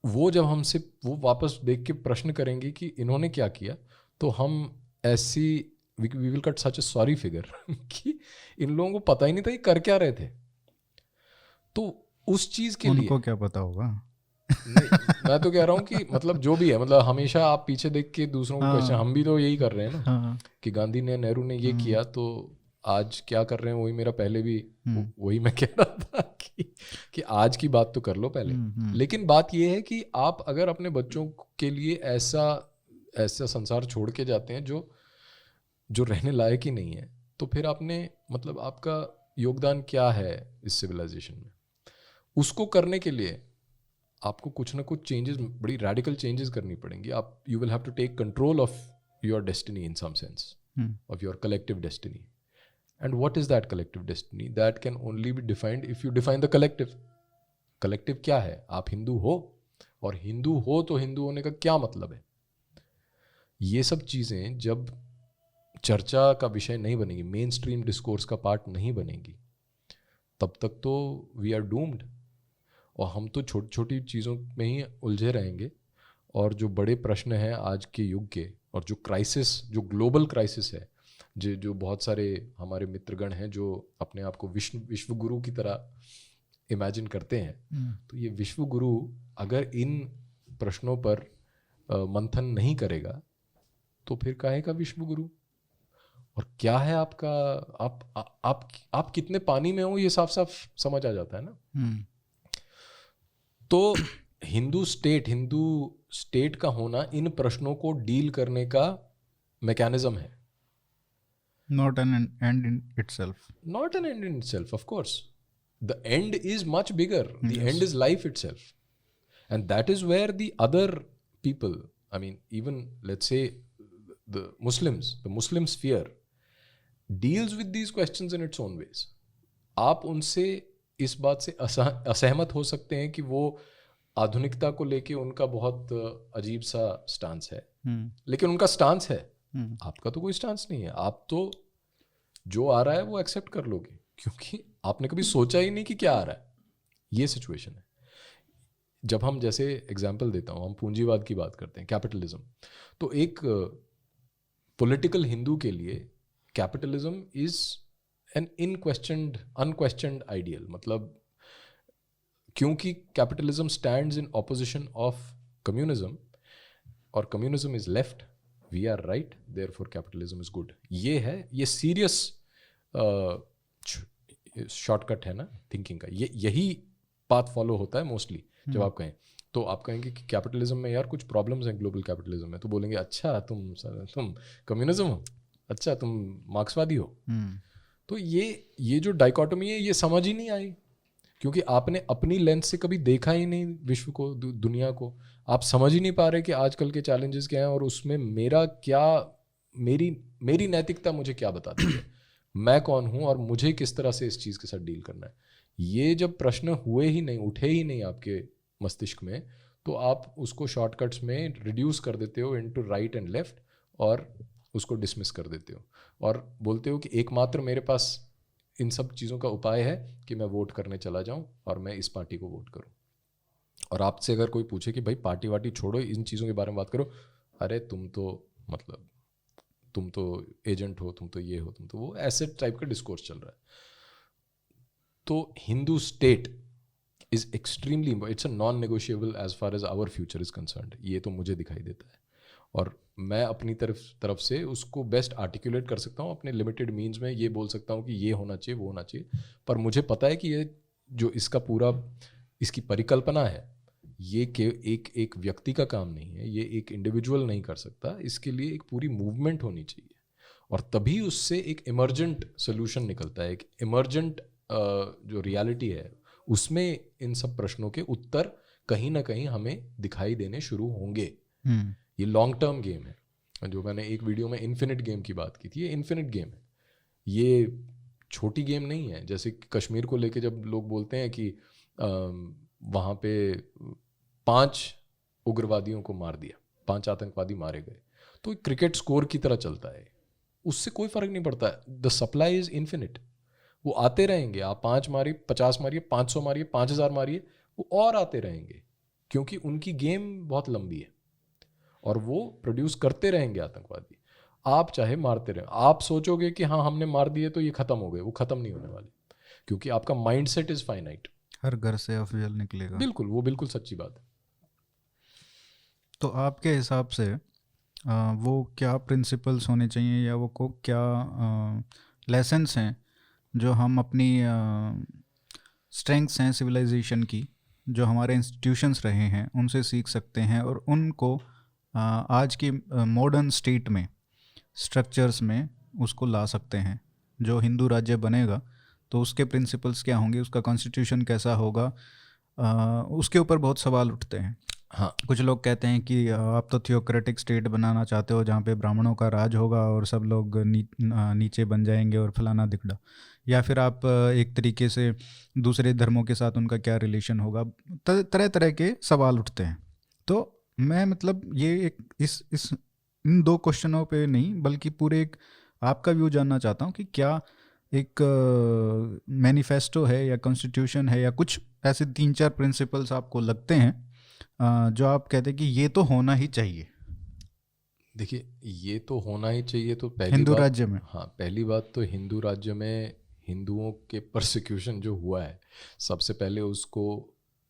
वो जब हमसे वो वापस देख के प्रश्न करेंगे कि इन्होंने क्या किया, तो हम ऐसी we will cut such a sorry figure कि इन लोगों को पता ही नहीं था ये कर क्या रहे थे। तो उस चीज़ के लिए उनको क्या पता होगा। नहीं, मैं तो कह रहा हूँ कि मतलब जो भी है, मतलब हमेशा आप पीछे देख के दूसरों को क्वेश्चन, हम भी तो यही कर रहे हैं ना, कि गांधी ने, नेहरू ने ये किया, तो आज क्या कर रहे हैं, वही मेरा पहले भी वही मैं कह रहा था कि आज की बात तो कर लो पहले। लेकिन बात ये है कि आप अगर अपने बच्चों के लिए ऐसा संसार छोड़ के जाते हैं जो रहने लायक ही नहीं है, तो फिर आपने, मतलब आपका योगदान क्या है इस सिविलाइजेशन में। उसको करने के लिए आपको कुछ ना कुछ चेंजेस, बड़ी रेडिकल चेंजेस करनी पड़ेंगी। You will have to take control of your destiny in some sense, of your collective destiny. And what is that collective destiny? That can only be defined if you define the collective. Collective क्या है? आप हिंदू हो, और हिंदू हो तो हिंदू होने का क्या मतलब है? ये सब चीज़ें जब चर्चा का विषय नहीं बनेगी, मेन स्ट्रीम डिस्कोर्स का पार्ट नहीं बनेगी, तब तक तो वी आर डूम्ड, और हम तो छोटी छोटी चीज़ों में ही उलझे रहेंगे। और जो बड़े प्रश्न हैं आज के युग के, और जो क्राइसिस, जो ग्लोबल क्राइसिस है, जो बहुत सारे हमारे मित्रगण हैं जो अपने आप को विश्व गुरु की तरह इमेजिन करते हैं, तो ये विश्व गुरु अगर इन प्रश्नों पर मंथन नहीं करेगा, तो फिर काहे का विश्व गुरु? और क्या है आपका, आप कितने पानी में हो, ये साफ साफ समझ आ जाता है ना। तो हिंदू स्टेट का होना इन प्रश्नों को डील करने का मैकेनिज्म है, Not an end in itself. not an end in itself, of course. The end is much bigger. The Yes. end is life itself. And that is where the other people, I mean, even let's say the Muslim sphere deals with these questions in its own ways. आप उनसे इस बात से असहमत हो सकते हैं कि वो आधुनिकता को लेके उनका बहुत अजीब सा स्टांस है, लेकिन उनका स्टांस है, आपका तो कोई स्टांस नहीं है। आप तो जो आ रहा है वो एक्सेप्ट कर लोगे, क्योंकि आपने कभी सोचा ही नहीं कि क्या आ रहा है। ये सिचुएशन है। जब हम, जैसे एग्जाम्पल देता हूँ, हम पूंजीवाद की बात करते हैं, कैपिटलिज्म, तो एक पॉलिटिकल हिंदू के लिए capitalism is an unquestioned ideal. मतलब क्योंकि capitalism stands in opposition of communism, और communism is left, we are right, therefore capitalism is good. ये है, ये सीरियस शॉर्टकट है ना थिंकिंग का। यही पाथ फॉलो होता है मोस्टली। जब आप कहें तो आप कहेंगे कि कैपिटलिज्म में यार कुछ प्रॉब्लम्स हैं ग्लोबल कैपिटलिज्म में, तो बोलेंगे अच्छा तुम कम्युनिज्म हो, अच्छा तुम मार्क्सवादी हो। तो ये जो डाइकोटोमी है ये समझ ही नहीं आई, क्योंकि आपने अपनी लेंस से कभी देखा ही नहीं विश्व को, दुनिया को। आप समझ ही नहीं पा रहे कि आजकल के चैलेंजेस क्या हैं और उसमें मेरा क्या, मेरी नैतिकता मुझे क्या बताती है, मैं कौन हूँ और मुझे किस तरह से इस चीज़ के साथ डील करना है। ये जब प्रश्न हुए ही नहीं, उठे ही नहीं आपके मस्तिष्क में, तो आप उसको शॉर्टकट्स में रिड्यूस कर देते हो इनटू राइट एंड लेफ्ट, और उसको डिसमिस कर देते हो और बोलते हो कि एकमात्र मेरे पास इन सब चीज़ों का उपाय है कि मैं वोट करने चला जाऊं और मैं इस पार्टी को वोट करूं। और आपसे अगर कोई पूछे कि भाई पार्टी वार्टी छोड़ो, इन चीज़ों के बारे में बात करो, अरे तुम तो एजेंट हो, तुम तो ये हो, तुम तो वो, ऐसे टाइप का डिस्कोर्स चल रहा है। तो Hindu state is extremely, it's a non negotiable as far as our future is concerned. ये तो मुझे दिखाई देता है, और मैं अपनी तरफ से उसको बेस्ट आर्टिकुलेट कर सकता हूँ अपने लिमिटेड मीन्स में। ये बोल सकता हूँ कि ये होना चाहिए, वो होना चाहिए, पर मुझे पता है कि ये जो इसका पूरा, इसकी परिकल्पना है, ये एक व्यक्ति का काम नहीं है, ये एक इंडिविजुअल नहीं कर सकता। इसके लिए एक पूरी मूवमेंट होनी चाहिए, और तभी उससे एक इमर्जेंट सोल्यूशन निकलता है। एक इमर्जेंट जो रियलिटी है, उसमें इन सब प्रश्नों के उत्तर कहीं ना कहीं हमें दिखाई देने शुरू होंगे। ये लॉन्ग टर्म गेम है। जो मैंने एक वीडियो में इन्फिनिट गेम की बात की थी, ये इन्फिनिट गेम है, ये छोटी गेम नहीं है। जैसे कश्मीर को लेके जब लोग बोलते हैं कि वहाँ पे 5 उग्रवादियों को मार दिया, 5 आतंकवादी मारे गए, तो क्रिकेट स्कोर की तरह चलता है, उससे कोई फर्क नहीं पड़ता। द सप्लाई इज इन्फिनिट, वो आते रहेंगे। आप 5 मारिए, 50 मारिए, 500 मारिए, 5000 मारिए, वो और आते रहेंगे, क्योंकि उनकी गेम बहुत लंबी है और वो प्रोड्यूस करते रहेंगे आतंकवादी। आप चाहे मारते रहे, आप सोचोगे कि हाँ हमने मार दिए तो ये खत्म हो गए, वो खत्म नहीं होने वाले, क्योंकि आपका माइंडसेट इज फाइनाइट। हर घर से अफजल निकलेगा। बिल्कुल, वो बिल्कुल सच्ची बात है। तो आपके हिसाब से वो क्या प्रिंसिपल्स होने चाहिए, या वो को क्या लेसन्स हैं जो हम अपनी स्ट्रेंथ्स हैं सिविलाइजेशन की, जो हमारे इंस्टीट्यूशंस रहे हैं, उनसे सीख सकते हैं और उनको आज की मॉडर्न स्टेट में, स्ट्रक्चर्स में उसको ला सकते हैं। जो हिंदू राज्य बनेगा तो उसके प्रिंसिपल्स क्या होंगे, उसका कॉन्स्टिट्यूशन कैसा होगा, उसके ऊपर बहुत सवाल उठते हैं। हाँ, कुछ लोग कहते हैं कि आप तो थियोक्रेटिक स्टेट बनाना चाहते हो जहाँ पे ब्राह्मणों का राज होगा और सब लोग नीचे बन जाएंगे और फलाना दिखड़ा, या फिर आप एक तरीके से दूसरे धर्मों के साथ उनका क्या रिलेशन होगा। तरह तरह के सवाल उठते हैं। तो मैं मतलब ये एक इस इन 2 क्वेश्चनों पे नहीं, बल्कि पूरे एक आपका व्यू जानना चाहता हूँ कि क्या एक मैनिफेस्टो है या कॉन्स्टिट्यूशन है या कुछ ऐसे 3-4 प्रिंसिपल्स आपको लगते हैं जो आप कहते हैं कि ये तो होना ही चाहिए देखिए, ये तो होना ही चाहिए। तो पहली हिंदू बात, राज्य में। हाँ, पहली बात तो हिंदू राज्य में हिंदुओं के परसिक्यूशन जो हुआ है, सबसे पहले उसको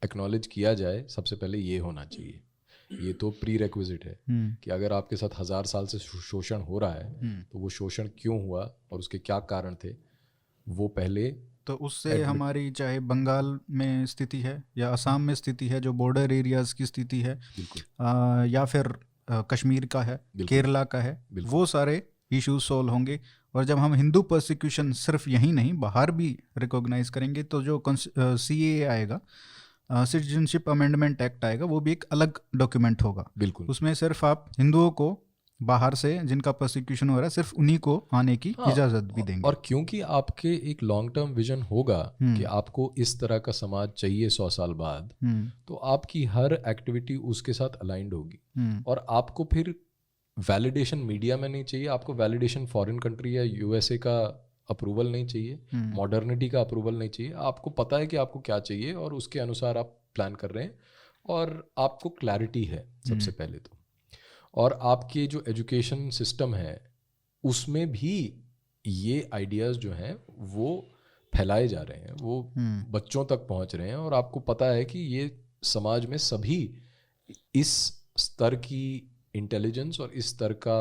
एक्नॉलेज किया जाए। सबसे पहले ये होना चाहिए, ये तो प्री रेक्विजिट है कि अगर आपके साथ 1000 साल से शोषण हो रहा है तो वो शोषण क्यों हुआ और उसके क्या कारण थे, वो पहले। तो उससे हमारी चाहे बंगाल में स्थिति है या असम में स्थिति है, जो बॉर्डर एरियाज़ की स्थिति है, बिल्कुल, या फिर कश्मीर का है, बिल्कुल। केरला का है, बिल्कुल। वो सारे इश्यूज सोल्व होंगे। और जब हम हिंदू परसिक्यूशन सिर्फ यहीं नहीं बाहर भी रिकॉग्नाइज करेंगे तो जो CAA आएगा, सिटीजनशिप अमेंडमेंट एक्ट आएगा, वो भी एक अलग डॉक्यूमेंट होगा। बिल्कुल। उसमें सिर्फ आप हिंदुओं को बाहर से जिनका परसिक्यूशन हो रहा है सिर्फ उन्हीं को आने की हाँ, इजाज़त भी देंगे। और क्योंकि आपके एक लॉन्ग टर्म विजन होगा कि आपको इस तरह का समाज चाहिए 100 साल बाद, तो आपकी हर एक्टिविटी उसके साथ अलाइंड होगी। और आपको फिर वैलिडेशन मीडिया में नहीं चाहिए, आपको वैलिडेशन फॉरेन कंट्री या USA का अप्रूवल नहीं चाहिए, मॉडर्निटी का अप्रूवल नहीं चाहिए। आपको पता है कि आपको क्या चाहिए और उसके अनुसार आप प्लान कर रहे हैं, और आपको क्लैरिटी है सबसे पहले तो। और आपके जो एजुकेशन सिस्टम है उसमें भी ये आइडियाज़ जो हैं वो फैलाए जा रहे हैं, वो बच्चों तक पहुंच रहे हैं, और आपको पता है कि ये समाज में सभी इस स्तर की इंटेलिजेंस और इस स्तर का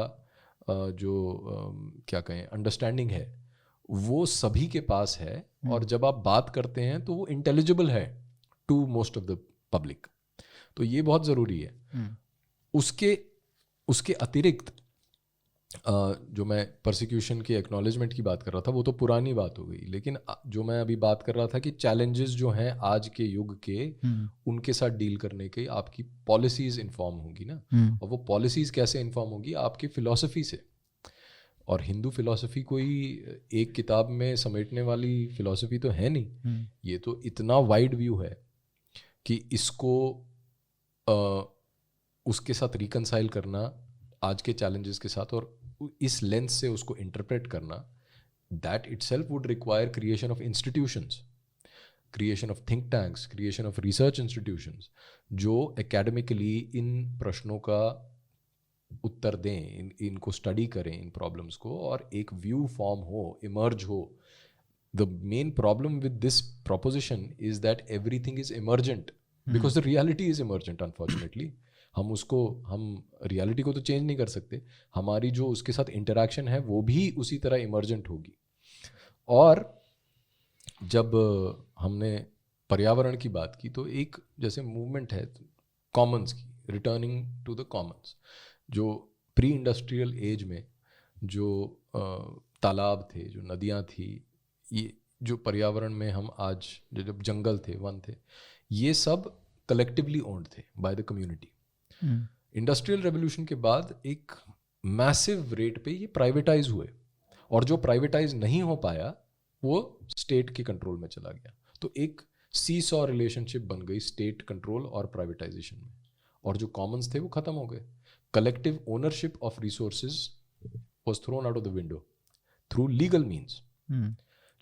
जो क्या कहें अंडरस्टैंडिंग है वो सभी के पास है। और जब आप बात करते हैं तो वो इंटेलिजिबल है to most of the public, तो ये बहुत ज़रूरी है। उसके अतिरिक्त जो मैं परसिक्यूशन के एक्नॉलेजमेंट की बात कर रहा था वो तो पुरानी बात हो गई, लेकिन जो मैं अभी बात कर रहा था कि चैलेंजेस जो हैं आज के युग के, उनके साथ डील करने के आपकी पॉलिसीज़ इन्फॉर्म होंगी ना। और वो पॉलिसीज़ कैसे इन्फॉर्म होंगी? आपकी फ़िलॉसफी से। और हिंदू फिलॉसफी कोई एक किताब में समेटने वाली फिलॉसफी तो है नहीं, ये तो इतना वाइड व्यू है कि इसको उसके साथ रिकनसाइल करना आज के चैलेंजेस के साथ, और इस लेंस से उसको इंटरप्रेट करना, that itself would require creation of institutions, creation of think tanks, creation of research institutions जो एकेडमिकली इन प्रश्नों का उत्तर दें, इनको स्टडी करें, इन प्रॉब्लम्स को, और एक व्यू फॉर्म हो, इमर्ज हो। The main problem with this proposition is that everything is emergent because the reality is emergent unfortunately. हम रियलिटी को तो चेंज नहीं कर सकते, हमारी जो उसके साथ इंटरेक्शन है वो भी उसी तरह इमर्जेंट होगी। और जब हमने पर्यावरण की बात की तो एक जैसे मूवमेंट है कॉमन्स की, रिटर्निंग टू द कॉमन्स, जो प्री इंडस्ट्रियल एज में जो तालाब थे, जो नदियाँ थी, ये जो पर्यावरण में हम आज जब जंगल थे, वन थे, ये सब कलेक्टिवली ओन्ड थे by the community. Industrial revolution के बाद एक मैसिव रेट पे ये प्राइवेटाइज हुए, और जो प्राइवेटाइज नहीं हो पाया वो स्टेट के कंट्रोल में चला गया। तो एक सी-सॉ रिलेशनशिप बन गई स्टेट कंट्रोल और प्राइवेटाइजेशन में, और जो कॉमन्स थे वो खत्म हो गए। Collective ownership of resources was thrown out of the window through legal means.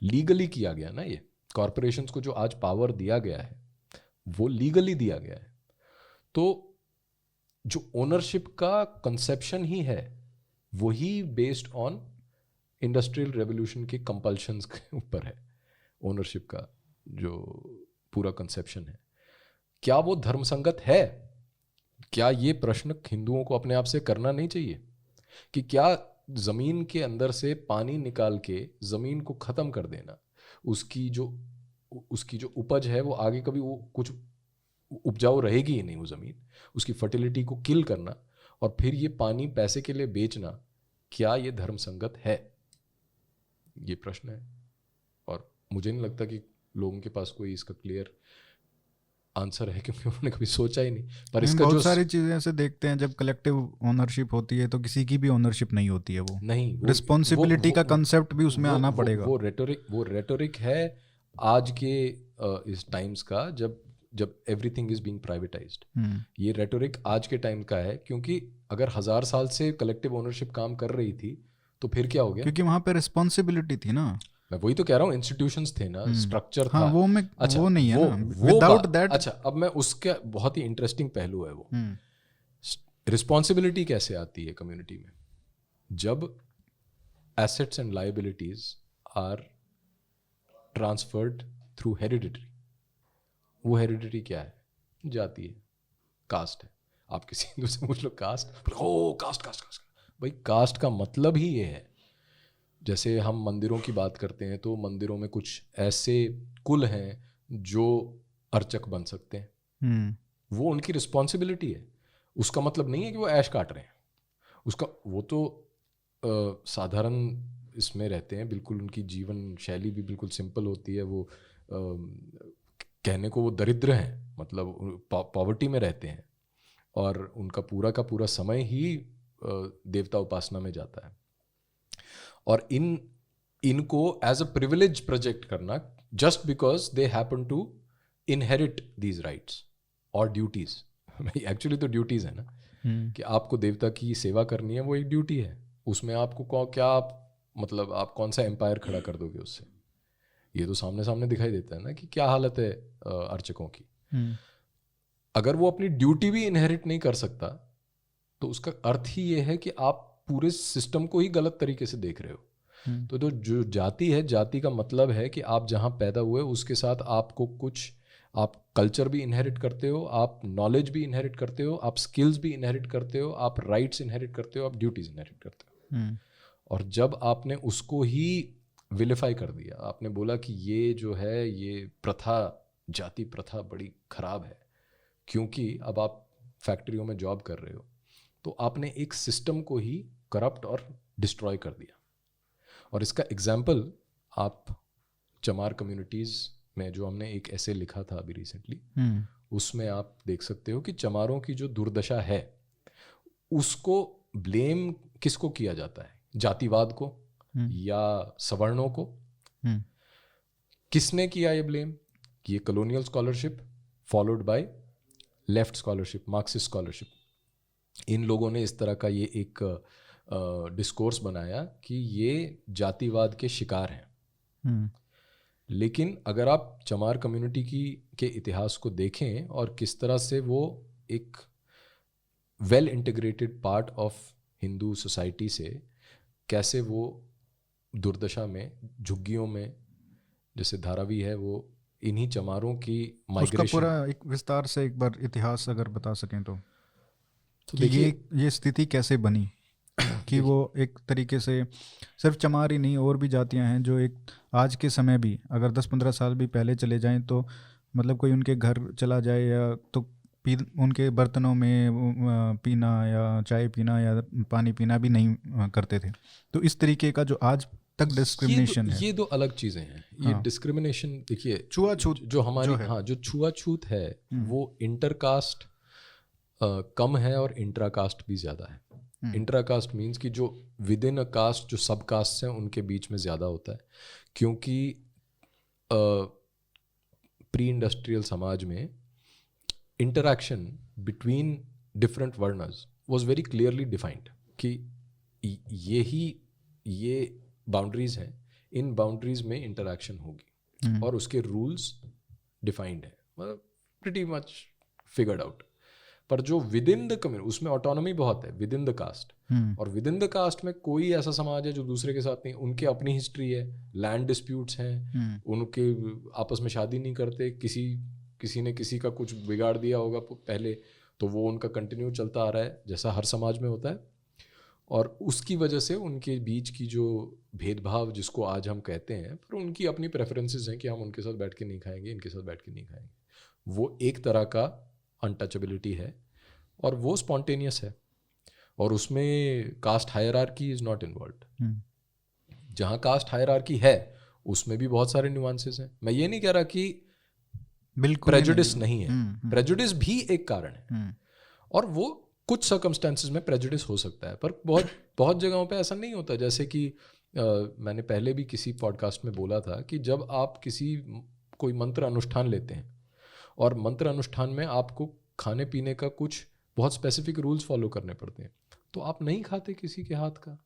Legally किया गया ना, ये कॉरपोरेशंस को जो आज पावर दिया गया है वो लीगली दिया गया है। तो जो ओनरशिप का कंसेप्शन ही है वही बेस्ड ऑन इंडस्ट्रियल रेवोल्यूशन के कंपल्शंस के ऊपर है। ओनरशिप का जो पूरा कंसेप्शन है, क्या वो धर्मसंगत है? क्या ये प्रश्न हिंदुओं को अपने आप से करना नहीं चाहिए कि क्या ज़मीन के अंदर से पानी निकाल के ज़मीन को ख़त्म कर देना, उसकी जो उपज है वो आगे कभी वो कुछ उपजाऊ रहेगी ही नहीं, वो ज़मीन, उसकी फर्टिलिटी को किल करना और फिर ये पानी पैसे के लिए बेचना, क्या ये धर्म संगत है? ये प्रश्न है, और मुझे नहीं लगता कि लोगों के पास कोई इसका क्लियर आंसर है, क्योंकि उन्होंने कभी सोचा ही नहीं। पर इसका बहुत सारी चीज़ें ऐसे देखते हैं, जब कलेक्टिव ओनरशिप होती है तो किसी की भी ओनरशिप नहीं होती है, वो नहीं, रिस्पॉन्सिबिलिटी का कंसेप्ट भी उसमें आना पड़ेगा। वो रेटोरिक है आज के इस टाइम्स का, जब एवरीथिंग इज बीइंग प्राइवेटाइज्ड। ये रेटोरिक आज के टाइम का है, क्योंकि अगर 1000 साल से कलेक्टिव ओनरशिप काम कर रही थी तो फिर क्या हो गया? क्योंकि वहां पे रिस्पॉन्सिबिलिटी थी ना। मैं वही तो कह रहा हूँ, इंस्टीट्यूशंस थे ना, स्ट्रक्चर था। हाँ, अच्छा, वो नहीं है ना, वो विदाउट दैट। अच्छा, अब मैं उसका बहुत ही इंटरेस्टिंग पहलू है वो, रिस्पॉन्सिबिलिटी कैसे आती है कम्युनिटी में? जब assets and liabilities are transferred through hereditary. वो हेरिडिटरी क्या है? जाति है, कास्ट है। आप किसी हिंदू से पूछ लो कास्ट, ओ कास्ट कास्ट कास्ट। भाई कास्ट का मतलब ही ये है, जैसे हम मंदिरों की बात करते हैं तो मंदिरों में कुछ ऐसे कुल हैं जो अर्चक बन सकते हैं, वो उनकी रिस्पॉन्सिबिलिटी है। उसका मतलब नहीं है कि वो ऐश काट रहे हैं। उसका वो तो साधारण इसमें रहते हैं, बिल्कुल उनकी जीवन शैली भी बिल्कुल सिंपल होती है। वो कहने को वो दरिद्र हैं, मतलब पॉवर्टी में रहते हैं, और उनका पूरा का पूरा समय ही देवता उपासना में जाता है। और इनको एज अ प्रिविलेज प्रोजेक्ट करना just because they happen to inherit these rights और ड्यूटीज। एक्चुअली तो ड्यूटीज है ना, कि आपको देवता की सेवा करनी है, वो एक ड्यूटी है। उसमें आपको क्या आप मतलब आप कौन सा एम्पायर खड़ा कर दोगे उससे? ये तो सामने सामने दिखाई देता है ना कि क्या हालत है अर्चकों की। अगर वो अपनी ड्यूटी भी इनहेरिट नहीं कर सकता तो उसका अर्थ ही ये है कि आप पूरे सिस्टम को ही गलत तरीके से देख रहे हो। तो जो जाति है, जाति का मतलब है कि आप जहाँ पैदा हुए उसके साथ आपको कुछ, आप कल्चर भी इनहेरिट करते हो, आप नॉलेज भी इनहेरिट करते हो, आप स्किल्स भी इनहेरिट करते हो, आप राइट्स इनहेरिट करते हो, आप ड्यूटीज इनहेरिट करते हो। और जब आपने उसको ही विलिफाई कर दिया, आपने बोला कि ये जो है ये प्रथा, जाति प्रथा बड़ी खराब है, क्योंकि अब आप फैक्ट्रियों में जॉब कर रहे हो, तो आपने एक सिस्टम को ही करप्ट और डिस्ट्रॉय कर दिया। और इसका एग्जाम्पल आप चमार कम्युनिटीज़ में, जो हमने एक ऐसे लिखा था अभी रिसेंटली, उसमें आप देख सकते हो कि चमारों की जो दुर्दशा है उसको ब्लेम किसको किया जाता है? जातिवाद को या सवर्णों को? किसने किया ये ब्लेम? ये colonial scholarship followed by left scholarship, Marxist scholarship. इन लोगों ने इस तरह का ये एक डिस्कोर्स बनाया कि ये जातिवाद के शिकार हैं। लेकिन अगर आप चमार कम्युनिटी के इतिहास को देखें और किस तरह से वो एक well integrated part of Hindu society से कैसे वो दुर्दशा में, झुग्गियों में, जैसे धारावी है वो इन्हीं चमारों की उसका माइग्रेशन। पूरा एक विस्तार से एक बार इतिहास अगर बता सकें तो कि देखिए, ये स्थिति कैसे बनी कि वो एक तरीके से सिर्फ चमार ही नहीं और भी जातियां हैं जो एक आज के समय भी अगर 10-15 साल भी पहले चले जाएं तो मतलब कोई उनके घर चला जाए या तो उनके बर्तनों में पीना या चाय पीना या पानी पीना भी नहीं करते थे। तो इस तरीके का जो आज तक डिस्क्रिमिनेशन है, ये दो अलग चीजें हैं। ये डिस्क्रिमिनेशन देखिए, छुआछूत जो हमारी जो है, हाँ, जो छुआछूत है वो इंटरकास्ट कम है और इंट्राकास्ट भी ज़्यादा है। इंट्राकास्ट मीन्स कि जो विद इन अ कास्ट, जो सब कास्ट हैं उनके बीच में ज़्यादा होता है, क्योंकि प्री इंडस्ट्रियल समाज में interaction between different Werner's was very clearly defined कि ये बाउंड्रीज हैं, इन बाउंड्रीज में इंटरैक्शन होगी और उसके रूल्स डिफाइंड है, मतलब प्रिटी मच फिगर्ड आउट। पर जो विद इन द कम्युनिटी, उसमें ऑटोनॉमी बहुत है विद इन द कास्ट। और विद इन द कास्ट में कोई ऐसा समाज है जो दूसरे के साथ नहीं, उनके अपनी हिस्ट्री है, लैंड डिस्प्यूट्स हैं, उनके आपस में शादी नहीं करते, किसी ने किसी का कुछ बिगाड़ दिया होगा पहले, तो वो उनका कंटिन्यू चलता आ रहा है, जैसा हर समाज में होता है। और उसकी वजह से उनके बीच की जो भेदभाव जिसको आज हम कहते हैं, पर उनकी अपनी प्रेफरेंसेस हैं कि हम उनके साथ बैठ के नहीं खाएंगे, इनके साथ बैठ के नहीं खाएंगे, वो एक तरह का अनटचेबिलिटी है और वो स्पॉन्टेनियस है। और उसमें caste hierarchy is not involved. जहाँ कास्ट हायरार्की है उसमें भी बहुत सारे न्यूआंसेस हैं। मैं ये नहीं कह रहा कि बिल्कुल प्रेजुडिस नहीं है, प्रेजुडिस भी एक कारण है, और वो कुछ सर्कमस्टेंसेस में प्रेजुडिस हो सकता है, पर बहुत जगहों पे ऐसा नहीं होता। जैसे कि मैंने पहले भी किसी पॉडकास्ट में बोला था कि जब आप कोई मंत्र अनुष्ठान लेते हैं और मंत्र अनुष्ठान में आपको खाने पीने का कुछ बहुत स्पेसिफिक रूल्स फॉलो करने पड़ते हैं, तो आप नहीं खाते किसी के हाथ का।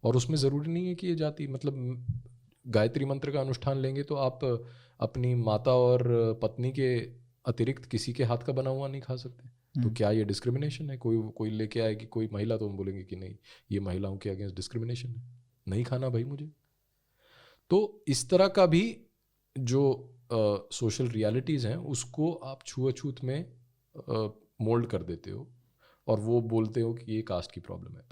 और उसमें ज़रूरी नहीं है कि ये जाति, मतलब गायत्री मंत्र का अनुष्ठान लेंगे तो आप अपनी माता और पत्नी के अतिरिक्त किसी के हाथ का बना हुआ नहीं खा सकते। तो क्या ये डिस्क्रिमिनेशन है? कोई लेके आएगी कोई महिला, तो हम बोलेंगे कि नहीं, ये महिलाओं के अगेंस्ट डिस्क्रिमिनेशन है, नहीं खाना भाई मुझे। तो इस तरह का भी जो सोशल रियलिटीज़ हैं उसको आप छुआछूत में मोल्ड कर देते हो और वो बोलते हो कि ये कास्ट की प्रॉब्लम है।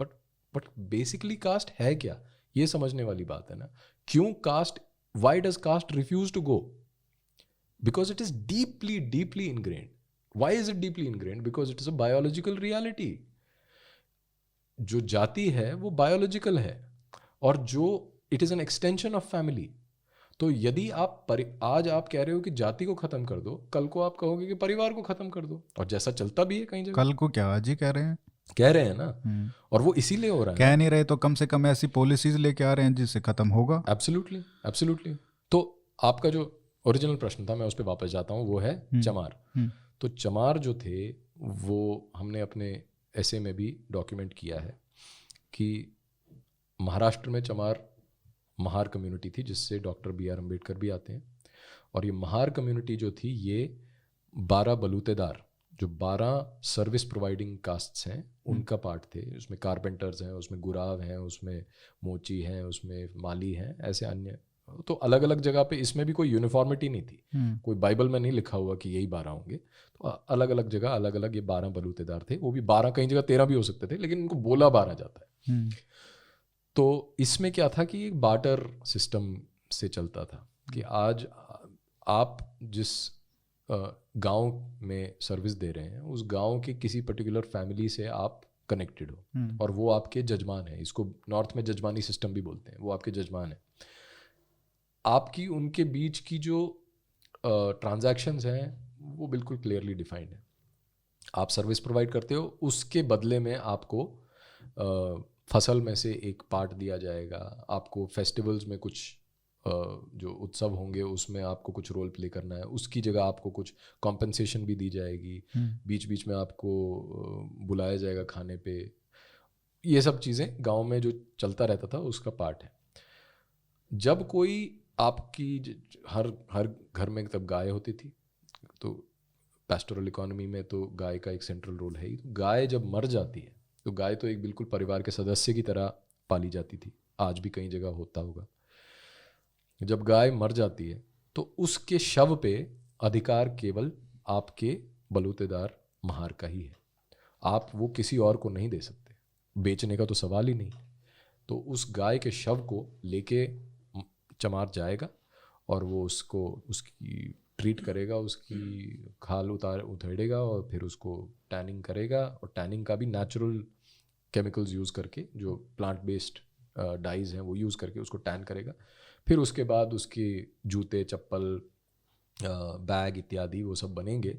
बट बेसिकली कास्ट है क्या, ये समझने वाली बात है ना। क्यों caste, why does caste refuse to go? Because it is deeply ingrained. Why is it deeply ingrained? Because it is a biological reality. जो जाति है वो बायोलॉजिकल है, और जो it is an extension of family. तो यदि आप आज आप कह रहे हो कि जाति को खत्म कर दो, कल को आप कहोगे कि परिवार को खत्म कर दो, और जैसा चलता भी है कई जगह. कल को क्या आज ही कह रहे हैं, कह रहे हैं ना, और वो इसीलिए हो रहा है. कह नहीं रहे तो कम से कम ऐसी पॉलिसीज लेके आ रहे हैं जिससे खत्म होगा. Absolutely, absolutely. तो आपका जो ओरिजिनल प्रश्न था, मैं उस पर वापस जाता हूँ, वो है चमार. तो चमार जो थे वो हमने अपने ऐसे में भी डॉक्यूमेंट किया है कि महाराष्ट्र में चमार महार कम्युनिटी थी, जिससे डॉक्टर बी आर अम्बेडकर भी आते हैं. और ये महार कम्युनिटी जो थी, ये 12 बलूतेदार, जो 12 सर्विस प्रोवाइडिंग कास्ट्स हैं, उनका पार्ट थे. उसमें कारपेंटर्स हैं, उसमें गुराव हैं, उसमें मोची हैं, उसमें माली हैं, ऐसे अन्य. तो अलग अलग जगह पे इसमें भी कोई यूनिफॉर्मिटी नहीं थी. कोई बाइबल में नहीं लिखा हुआ कि यही 12 होंगे. तो अलग अलग जगह अलग अलग ये 12 बलूतेदार थे. वो भी 12, कई जगह 13 भी हो सकते थे, लेकिन इनको बोला 12 जाता है. तो इसमें क्या था कि एक बार्टर सिस्टम से चलता था कि आज आप जिस गांव में सर्विस दे रहे हैं, उस गांव के किसी पर्टिकुलर फैमिली से आप कनेक्टेड हो, और वो आपके जजमान है. इसको नॉर्थ में जजमानी सिस्टम भी बोलते हैं. वो आपके जजमान है. आपकी उनके बीच की जो ट्रांजैक्शंस हैं वो बिल्कुल क्लियरली डिफाइंड है. आप सर्विस प्रोवाइड करते हो, उसके बदले में आपको फसल में से एक पार्ट दिया जाएगा. आपको फेस्टिवल्स में कुछ जो उत्सव होंगे उसमें आपको कुछ रोल प्ले करना है, उसकी जगह आपको कुछ कॉम्पेंसेशन भी दी जाएगी. बीच बीच में आपको बुलाया जाएगा खाने पे. ये सब चीज़ें गांव में जो चलता रहता था उसका पार्ट है. जब कोई आपकी हर घर में तब गाय होती थी, तो पैस्टोरल इकोनॉमी में तो गाय का एक सेंट्रल रोल है ही. तो गाय जब मर जाती है, तो गाय तो एक बिल्कुल परिवार के सदस्य की तरह पाली जाती थी. आज भी कई जगह होता होगा. जब गाय मर जाती है तो उसके शव पे अधिकार केवल आपके बलूतेदार महार का ही है. आप वो किसी और को नहीं दे सकते. बेचने का तो सवाल ही नहीं. तो उस गाय के शव को लेके चमार जाएगा और वो उसकी ट्रीट करेगा, उसकी खाल उधेड़ेगा और फिर उसको टैनिंग करेगा. और टैनिंग का भी नेचुरल केमिकल्स यूज़ करके, जो प्लांट बेस्ड डाइज हैं वो यूज़ करके उसको टैन करेगा. फिर उसके बाद उसके जूते, चप्पल, बैग इत्यादि वो सब बनेंगे.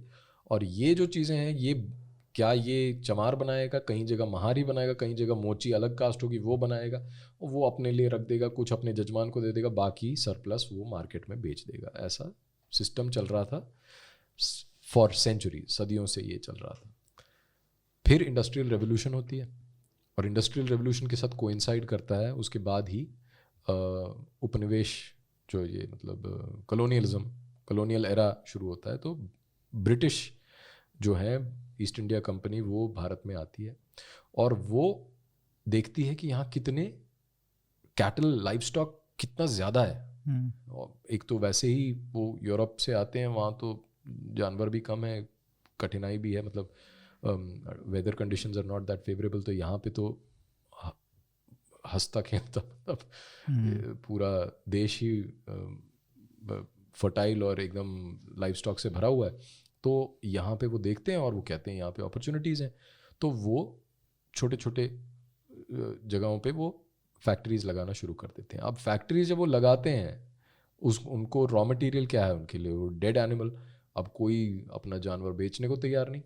और ये जो चीज़ें हैं, ये चमार बनाएगा, कहीं जगह महार ही बनाएगा, कहीं जगह मोची अलग कास्ट होगी वो बनाएगा, और वो अपने लिए रख देगा, कुछ अपने जजमान को दे देगा, बाकी सरप्लस वो मार्केट में बेच देगा. ऐसा सिस्टम चल रहा था फॉर सेंचुरी, सदियों से ये चल रहा था. फिर इंडस्ट्रियल रेवोल्यूशन होती है, और इंडस्ट्रियल रेवोल्यूशन के साथ कोइंसाइड करता है उसके बाद ही उपनिवेश, जो ये मतलब कलोनियल एरा शुरू होता है. तो ब्रिटिश जो है ईस्ट इंडिया कंपनी, वो भारत में आती है और वो देखती है कि यहाँ कितने कैटल, लाइफ स्टॉक कितना ज़्यादा है. और एक तो वैसे ही वो यूरोप से आते हैं, वहाँ तो जानवर भी कम है, कठिनाई भी है, मतलब weather conditions are not that favourable. तो यहाँ पे तो हंसता खेलता मतलब पूरा देश ही फर्टाइल और एकदम लाइफ स्टॉक से भरा हुआ है. तो यहाँ पे वो देखते हैं और वो कहते हैं यहाँ पे अपॉर्चुनिटीज़ हैं. तो वो छोटे छोटे जगहों पे वो फैक्ट्रीज लगाना शुरू कर देते हैं. अब फैक्ट्रीज जब वो लगाते हैं, उनको रॉ मटेरियल क्या है उनके लिए? वो डेड एनिमल. अब कोई अपना जानवर बेचने को तैयार नहीं.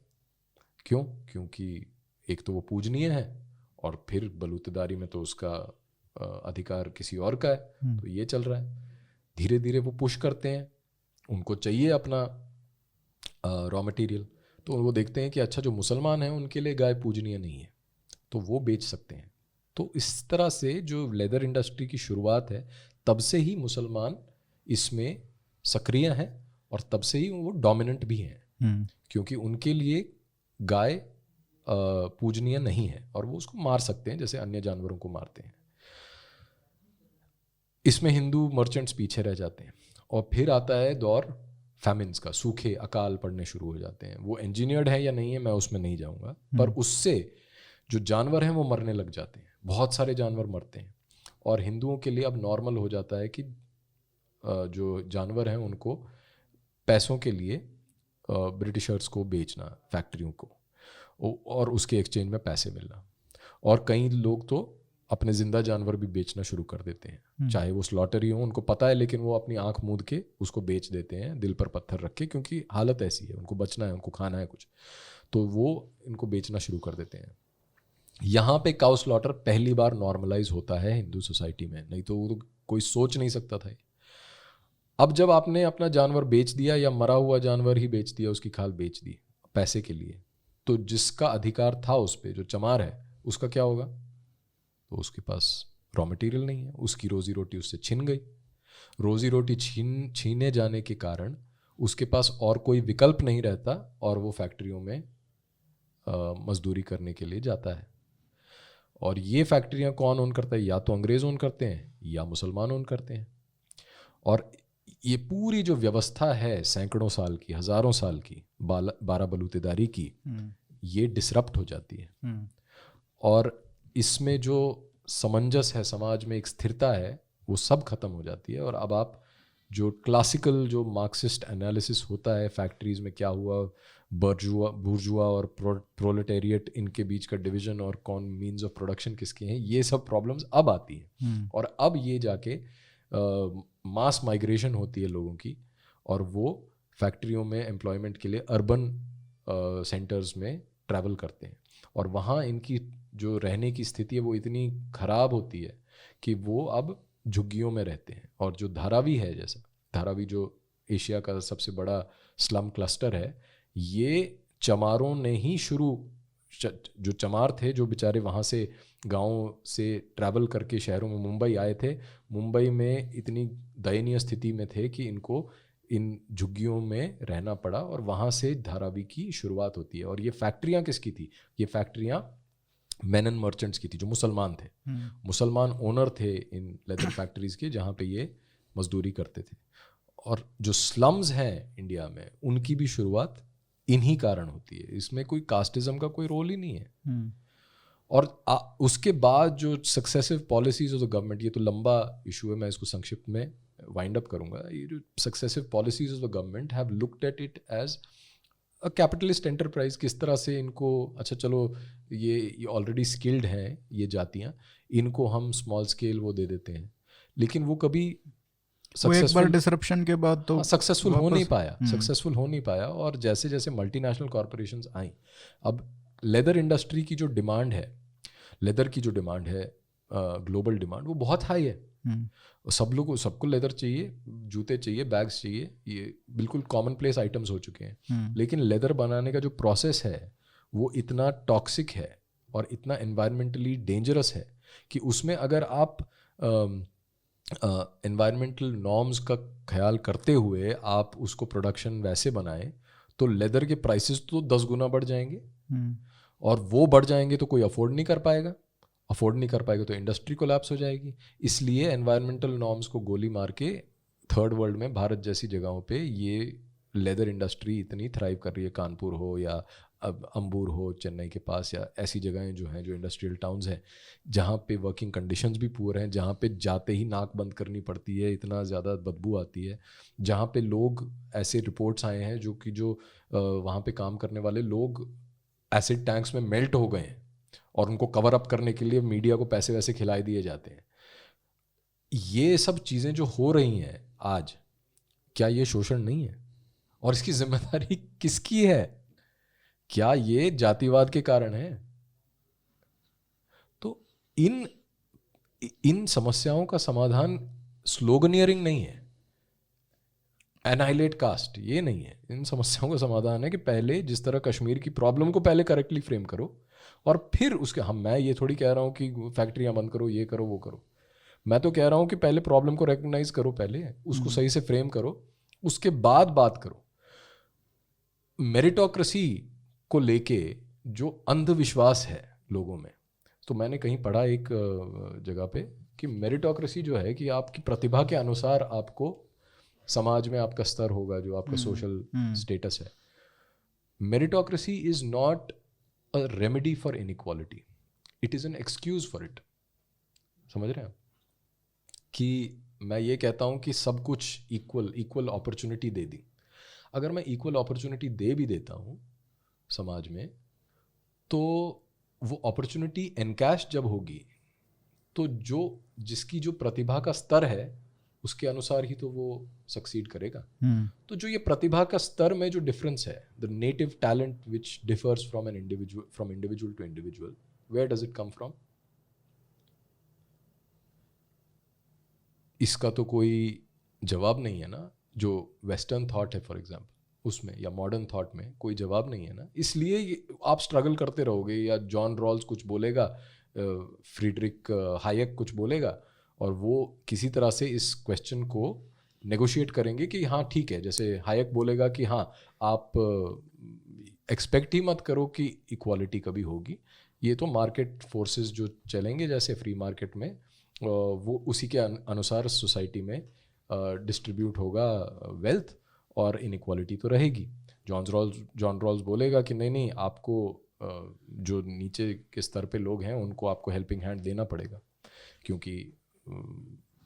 क्यों? क्योंकि एक तो वो पूजनीय है, और फिर बलूतेदारी में तो उसका अधिकार किसी और का है. तो ये चल रहा है. धीरे धीरे वो पुश करते हैं, उनको चाहिए अपना रॉ मटेरियल. तो वो देखते हैं कि अच्छा, जो मुसलमान हैं उनके लिए गाय पूजनीय नहीं है, तो वो बेच सकते हैं. तो इस तरह से जो लेदर इंडस्ट्री की शुरुआत है, तब से ही मुसलमान इसमें सक्रिय हैं, और तब से ही वो डोमिनेंट भी हैं, क्योंकि उनके लिए गाय पूजनीय नहीं है और वो उसको मार सकते हैं जैसे अन्य जानवरों को मारते हैं. इसमें हिंदू मर्चेंट्स पीछे रह जाते हैं. और फिर आता है दौर फैमिन्स का. सूखे, अकाल पड़ने शुरू हो जाते हैं. वो इंजीनियर्ड है या नहीं है मैं उसमें नहीं जाऊंगा, पर उससे जो जानवर हैं वो मरने लग जाते हैं. बहुत सारे जानवर मरते हैं, और हिंदुओं के लिए अब नॉर्मल हो जाता है कि जो जानवर हैं उनको पैसों के लिए ब्रिटिशर्स को बेचना फैक्ट्रियों को, और उसके एक्सचेंज में पैसे मिलना। और कई लोग तो अपने जिंदा जानवर भी बेचना शुरू कर देते हैं, चाहे वो स्लॉटर ही हो, उनको पता है, लेकिन वो अपनी आंख मूंद के उसको बेच देते हैं दिल पर पत्थर रख के, क्योंकि हालत ऐसी है, उनको बचना है, उनको खाना है कुछ, तो वो इनको बेचना शुरू कर देते हैं। यहाँ पे काउ स्लॉटर पहली बार नॉर्मलाइज होता है हिंदू सोसाइटी में, नहीं तो वो तो कोई सोच नहीं सकता था। अब जब आपने अपना जानवर बेच दिया या मरा हुआ जानवर ही बेच दिया, उसकी खाल बेच दी पैसे के लिए, तो जिसका अधिकार था उस पर, जो चमार है, उसका क्या होगा? तो उसके पास रॉ मटेरियल नहीं है, उसकी रोजी रोटी उससे छिन गई। रोजी रोटी छीने जाने के कारण उसके पास और कोई विकल्प नहीं रहता, और वो फैक्ट्रियों में मजदूरी करने के लिए जाता है। और ये फैक्ट्रियां कौन ओन करता है? या तो अंग्रेज ओन करते हैं या मुसलमान ओन करते हैं। और ये पूरी जो व्यवस्था है सैकड़ों साल की, हजारों साल की, बारह बलूतेदारी की, ये डिसरप्ट हो जाती है। और इसमें जो समंजस है, समाज में एक स्थिरता है, वो सब खत्म हो जाती है। और अब आप जो क्लासिकल जो मार्क्सिस्ट एनालिसिस होता है फैक्ट्रीज में क्या हुआ, बुर्जुआ और प्रोलेटेरिएट, इनके बीच का डिवीजन और कौन मीन्स ऑफ प्रोडक्शन किसके हैं, ये सब प्रॉब्लम्स अब आती हैं। और अब ये जाके मास माइग्रेशन होती है लोगों की, और वो फैक्ट्रियों में एम्प्लॉयमेंट के लिए अर्बन सेंटर्स में ट्रैवल करते हैं। और वहाँ इनकी जो रहने की स्थिति है वो इतनी ख़राब होती है कि वो अब झुग्गियों में रहते हैं। और जो धारावी है, जैसा धारावी जो एशिया का सबसे बड़ा स्लम क्लस्टर है, ये चमारों ने ही जो चमार थे, जो बेचारे वहाँ से गाँव से ट्रैवल करके शहरों में मुंबई आए थे, मुंबई में इतनी दयनीय स्थिति में थे कि इनको इन झुग्गियों में रहना पड़ा, और वहाँ से धारावी की शुरुआत होती है। और ये फैक्ट्रियाँ किसकी थी? ये फैक्ट्रियाँ मेनन मर्चेंट्स की थी, जो मुसलमान थे, मुसलमान ओनर थे इन लेदर फैक्ट्रीज के, जहाँ पे ये मजदूरी करते थे। और जो स्लम्स हैं इंडिया में, उनकी भी शुरुआत इन्हीं कारण होती है। इसमें कोई कास्टिज्म का कोई रोल ही नहीं है। और उसके बाद जो successive policies of the government, ये तो लंबा इशू है, मैं इसको संक्षिप्त में वाइंड अप करूंगा। ये जो successive policies of the government have looked at it as a capitalist enterprise. किस तरह से इनको, अच्छा चलो ये ऑलरेडी स्किल्ड हैं ये जातियाँ, इनको हम स्मॉल स्केल वो दे देते हैं, लेकिन वो कभी वो एक बार डिसरप्शन के बाद तो सक्सेसफुल हो नहीं पाया, सक्सेसफुल हो नहीं पाया। और जैसे जैसे मल्टीनेशनल कॉरपोरेशंस आई, अब लेदर इंडस्ट्री की जो डिमांड है, लेदर की जो डिमांड है, ग्लोबल डिमांड, वो बहुत हाई है। सबको लेदर चाहिए, जूते चाहिए, बैग्स चाहिए, ये बिल्कुल कॉमन प्लेस आइटम्स हो चुके हैं। लेकिन लेदर बनाने का जो प्रोसेस है वो इतना टॉक्सिक है और इतना एनवायरमेंटली डेंजरस है कि उसमें अगर आप एनवायरमेंटल नॉर्म्स का ख्याल करते हुए आप उसको प्रोडक्शन वैसे बनाएं, तो लेदर के प्राइसेस तो 10 गुना बढ़ जाएंगे। और वो बढ़ जाएंगे तो कोई अफोर्ड नहीं कर पाएगा, अफोर्ड नहीं कर पाएगा तो इंडस्ट्री कोलैप्स हो जाएगी। इसलिए एनवायरमेंटल नॉर्म्स को गोली मार के थर्ड वर्ल्ड में, भारत जैसी जगहों पे, ये लेदर इंडस्ट्री इतनी थ्राइव कर रही है। कानपुर हो या अब अंबूर हो चेन्नई के पास, या ऐसी जगहें जो हैं, जो इंडस्ट्रियल टाउन्स हैं, जहाँ पे वर्किंग कंडीशंस भी पुअर हैं, जहाँ पे जाते ही नाक बंद करनी पड़ती है, इतना ज़्यादा बदबू आती है, जहाँ पे लोग, ऐसे रिपोर्ट्स आए हैं जो वहाँ पे काम करने वाले लोग एसिड टैंक्स में मेल्ट हो गए हैं, और उनको कवर अप करने के लिए मीडिया को पैसे वैसे खिलाई दिए जाते हैं। ये सब चीज़ें जो हो रही हैं आज, क्या ये शोषण नहीं है? और इसकी जिम्मेदारी किसकी है? क्या ये जातिवाद के कारण है? तो इन समस्याओं का समाधान स्लोगनियरिंग नहीं है, एनाइलेट कास्ट ये नहीं है। इन समस्याओं का समाधान है कि पहले जिस तरह कश्मीर की प्रॉब्लम को पहले करेक्टली फ्रेम करो, और फिर उसके, मैं ये थोड़ी कह रहा हूँ कि फैक्ट्रियाँ बंद करो, ये करो, वो करो। मैं तो कह रहा हूँ कि पहले प्रॉब्लम को रिकग्नाइज करो, पहले उसको सही से फ्रेम करो, उसके बाद बात करो। मेरिटोक्रेसी को लेके जो अंधविश्वास है लोगों में, तो मैंने कहीं पढ़ा एक जगह पे कि मेरिटोक्रेसी जो है कि आपकी प्रतिभा के अनुसार आपको समाज में आपका स्तर होगा, जो आपका सोशल स्टेटस है। Meritocracy is not a remedy for inequality, it is an excuse for it. समझ रहे हैं? कि मैं ये कहता हूं कि सब कुछ इक्वल अपॉर्चुनिटी दे दी। अगर मैं इक्वल अपॉर्चुनिटी दे भी देता हूँ समाज में, तो वो अपॉर्चुनिटी एनकैश जब होगी तो जिसकी जो प्रतिभा का स्तर है उसके अनुसार ही तो वो सक्सीड करेगा। तो जो ये प्रतिभा का स्तर में जो डिफरेंस है, the native talent which differs from an individual, from individual to individual, where does it come from? इसका तो कोई जवाब नहीं है ना। जो वेस्टर्न थॉट है फॉर एग्जांपल, उसमें या मॉडर्न थॉट में कोई जवाब नहीं है ना, इसलिए आप स्ट्रगल करते रहोगे। या जॉन रॉल्स कुछ बोलेगा, फ्रीडरिक हायक कुछ बोलेगा, और वो किसी तरह से इस क्वेश्चन को नेगोशिएट करेंगे कि हाँ ठीक है। जैसे हायक बोलेगा कि हाँ आप एक्सपेक्ट ही मत करो कि इक्वालिटी कभी होगी, ये तो मार्केट फोर्सेस जो चलेंगे जैसे फ्री मार्केट में, वो उसी के अनुसार सोसाइटी में डिस्ट्रीब्यूट होगा वेल्थ, और इनइक्वालिटी तो रहेगी। जॉन रॉल्स बोलेगा कि नहीं आपको जो नीचे के स्तर पे लोग हैं उनको आपको हेल्पिंग हैंड देना पड़ेगा, क्योंकि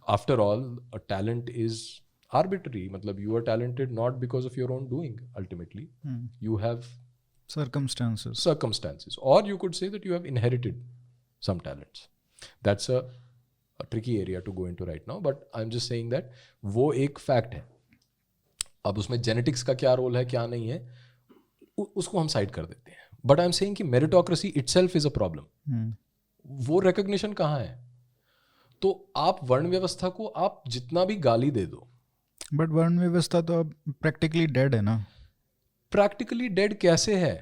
after all a talent is arbitrary. मतलब you are talented not because of your own doing, ultimately you have circumstances, or you could say that you have inherited some talents. That's a tricky area to go into right now, but I'm just saying that वो एक fact है। अब उसमें genetics का क्या role है क्या नहीं है उसको हम साइड कर देते हैं, बट आई एम सेइंग कि meritocracy itself is a problem. वो रिकॉग्निशन कहाँ है? तो आप वर्ण व्यवस्था को आप जितना भी गाली दे दो, बट वर्ण व्यवस्था तो अब प्रैक्टिकली डेड है ना। प्रैक्टिकली डेड कैसे है?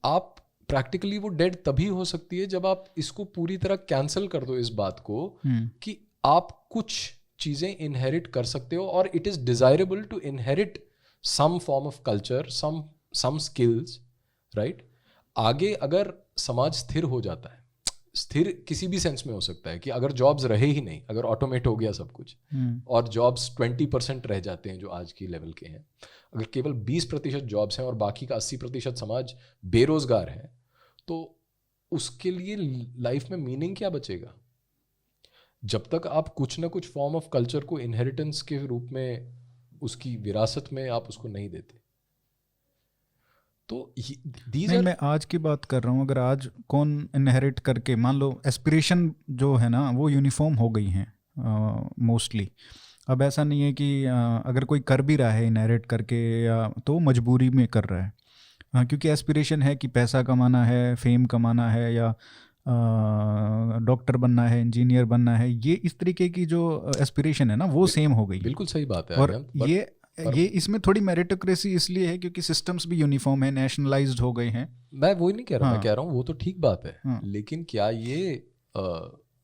आप प्रैक्टिकली वो डेड तभी हो सकती है जब आप इसको पूरी तरह कैंसिल कर दो इस बात को कि आप कुछ चीजें इनहेरिट कर सकते हो, और it is desirable to inherit some form of culture, some skills, right? आगे अगर समाज स्थिर हो जाता है, स्थिर किसी भी सेंस में हो सकता है कि अगर जॉब्स रहे ही नहीं, अगर ऑटोमेट हो गया सब कुछ और जॉब्स 20% रह जाते हैं जो आज की लेवल के हैं, अगर केवल 20% जॉब्स हैं और बाकी का 80% समाज बेरोजगार है, तो उसके लिए लाइफ में मीनिंग क्या बचेगा? जब तक आप कुछ ना कुछ फॉर्म ऑफ कल्चर को इनहेरिटेंस के रूप में, उसकी विरासत में आप उसको नहीं देते। तो नहीं, मैं आज की बात कर रहा हूँ। अगर आज कौन इनहेरिट करके, मान लो एस्पिरेशन जो है ना वो यूनिफॉर्म हो गई हैं मोस्टली। अब ऐसा नहीं है कि अगर कोई कर भी रहा है इनहेरिट करके, या तो मजबूरी में कर रहा है, क्योंकि एस्पिरेशन है कि पैसा कमाना है, फेम कमाना है, या डॉक्टर बनना है, इंजीनियर बनना है। ये इस तरीके की जो एस्पिरेशन है ना वो सेम हो गई। बिल्कुल सही बात है। और ये इसमें थोड़ी मेरिटोक्रेसी इसलिए है क्योंकि सिस्टम्स भी यूनिफॉर्म है, नेशनलाइज्ड हो गए हैं। मैं वही नहीं कह रहा, मैं कह रहा हूँ वो तो ठीक बात है, लेकिन क्या ये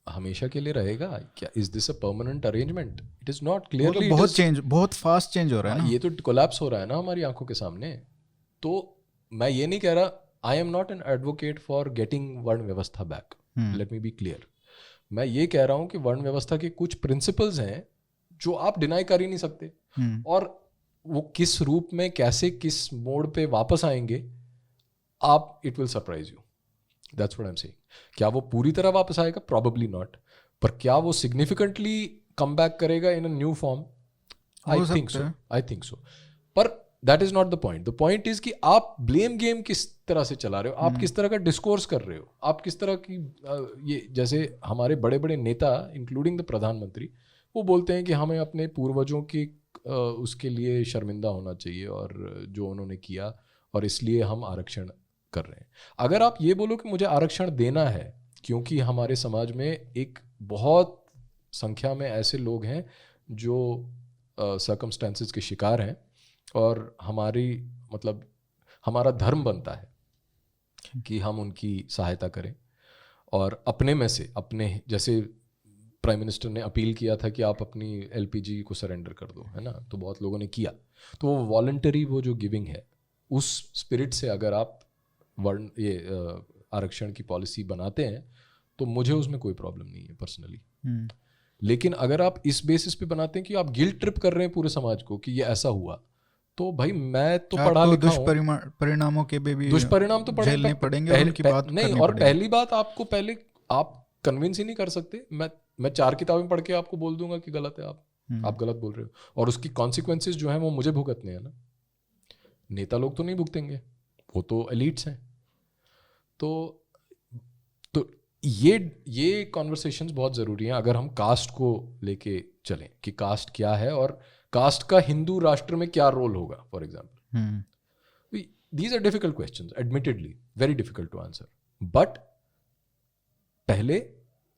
हमेशा के लिए रहेगा? क्या is this a permanent arrangement? It is not. Clearly बहुत फास्ट चेंज हो रहा है ना। ये तो कोलैप्स हो रहा है ना हमारी आंखों के सामने। तो मैं ये नहीं कह रहा, I am not an advocate for getting varna vyavastha back, let me be clear. मैं ये कह रहा हूँ कि वर्ण व्यवस्था के कुछ प्रिंसिपल्स हैं जो आप डिनाई कर ही नहीं सकते, और वो किस रूप में, कैसे, किस मोड पे वापस आएंगे, आप, it will surprise you. That's what I am saying. क्या वो पूरी तरह वापस आएगा? प्रोबेबली नॉट, पर क्या वो सिग्निफिकेंटली कम बैक करेगा in a new form? I think so. पर that is not the point. The point is कि आप ब्लेम गेम किस तरह से चला रहे हो, आप किस तरह का डिस्कोर्स कर रहे हो, आप किस तरह की ये, जैसे हमारे बड़े बड़े नेता इंक्लूडिंग द प्रधानमंत्री, वो बोलते हैं कि हमें अपने पूर्वजों की उसके लिए शर्मिंदा होना चाहिए और जो उन्होंने किया, और इसलिए हम आरक्षण कर रहे हैं। अगर आप ये बोलो कि मुझे आरक्षण देना है क्योंकि हमारे समाज में एक बहुत संख्या में ऐसे लोग हैं जो सर्कमस्टेंसेस के शिकार हैं, और हमारा धर्म बनता है कि हम उनकी सहायता करें, और अपने में से, अपने जैसे प्राइम मिनिस्टर ने अपील किया था कि आप अपनी एलपीजी को सरेंडर कर दो, है ना, तो बहुत लोगों ने किया। तो वो वॉलंटरी, वो जो गिविंग है, उस स्पिरिट से अगर आप आरक्षण की पॉलिसी बनाते हैं तो मुझे उसमें कोई प्रॉब्लम नहीं है पर्सनली। लेकिन अगर आप इस बेसिस पे बनाते हैं कि आप गिल्ट ट्रिप कर रहे हैं पूरे समाज को कि ये ऐसा हुआ, तो भाई मैं तो पढ़ा लिखा हूं, दुष्परिणामों के भी दुष्परिणाम तो झेलने पड़ेंगे, उनकी बात नहीं। और पहली बात, आपको पहले आप कन्विंस ही नहीं कर सकते। मैं 4 किताबें पढ़ के आपको बोल दूंगा कि गलत है, आप गलत बोल रहे हो, और उसकी कॉन्सिक्वेंसेस जो है वो मुझे भुगतने हैं ना। नेता लोग तो नहीं भुगतेंगे, वो तो एलिट्स हैं। तो ये कॉन्वर्सेशंस बहुत ज़रूरी हैं अगर हम कास्ट को लेके चलें कि कास्ट क्या है और कास्ट का हिंदू राष्ट्र में क्या रोल होगा, for example. These are difficult questions, admittedly very difficult to answer, but पहले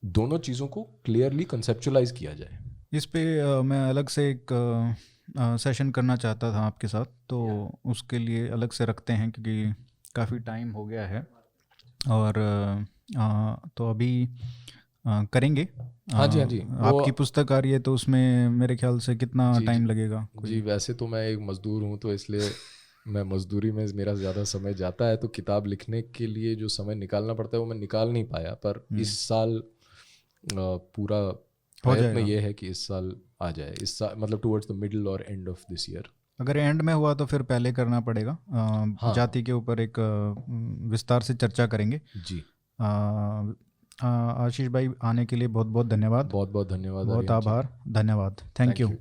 दोनों चीज़ों को क्लियरली कंसेप्चुलाइज किया जाए। इस पे मैं अलग से एक सेशन करना चाहता था आपके साथ, तो उसके लिए अलग से रखते हैं क्योंकि काफ़ी टाइम हो गया है। और तो अभी करेंगे। हाँ जी, हाँ जी, वो आपकी पुस्तक आ रही है तो उसमें मेरे ख्याल से कितना जी जी टाइम लगेगा जी, वैसे तो मैं एक मज़दूर हूँ, तो इसलिए मैं मज़दूरी में मेरा ज़्यादा समय जाता है, तो किताब लिखने के लिए जो समय निकालना पड़ता है वो मैं निकाल नहीं पाया। पर इस साल पूरा हो प्रयत्न जाएगा। ये है कि इस साल आ जाए, इस साल मतलब टुवर्ड्स द मिडिल और एंड ऑफ दिस ईयर। अगर एंड में हुआ तो फिर पहले करना पड़ेगा। हाँ जाति के ऊपर एक विस्तार से चर्चा करेंगे। जी, आशीष भाई, आने के लिए बहुत बहुत धन्यवाद। बहुत बहुत धन्यवाद बहुत आर्यन जी, आभार, धन्यवाद, थैंक थैंक यू। यू।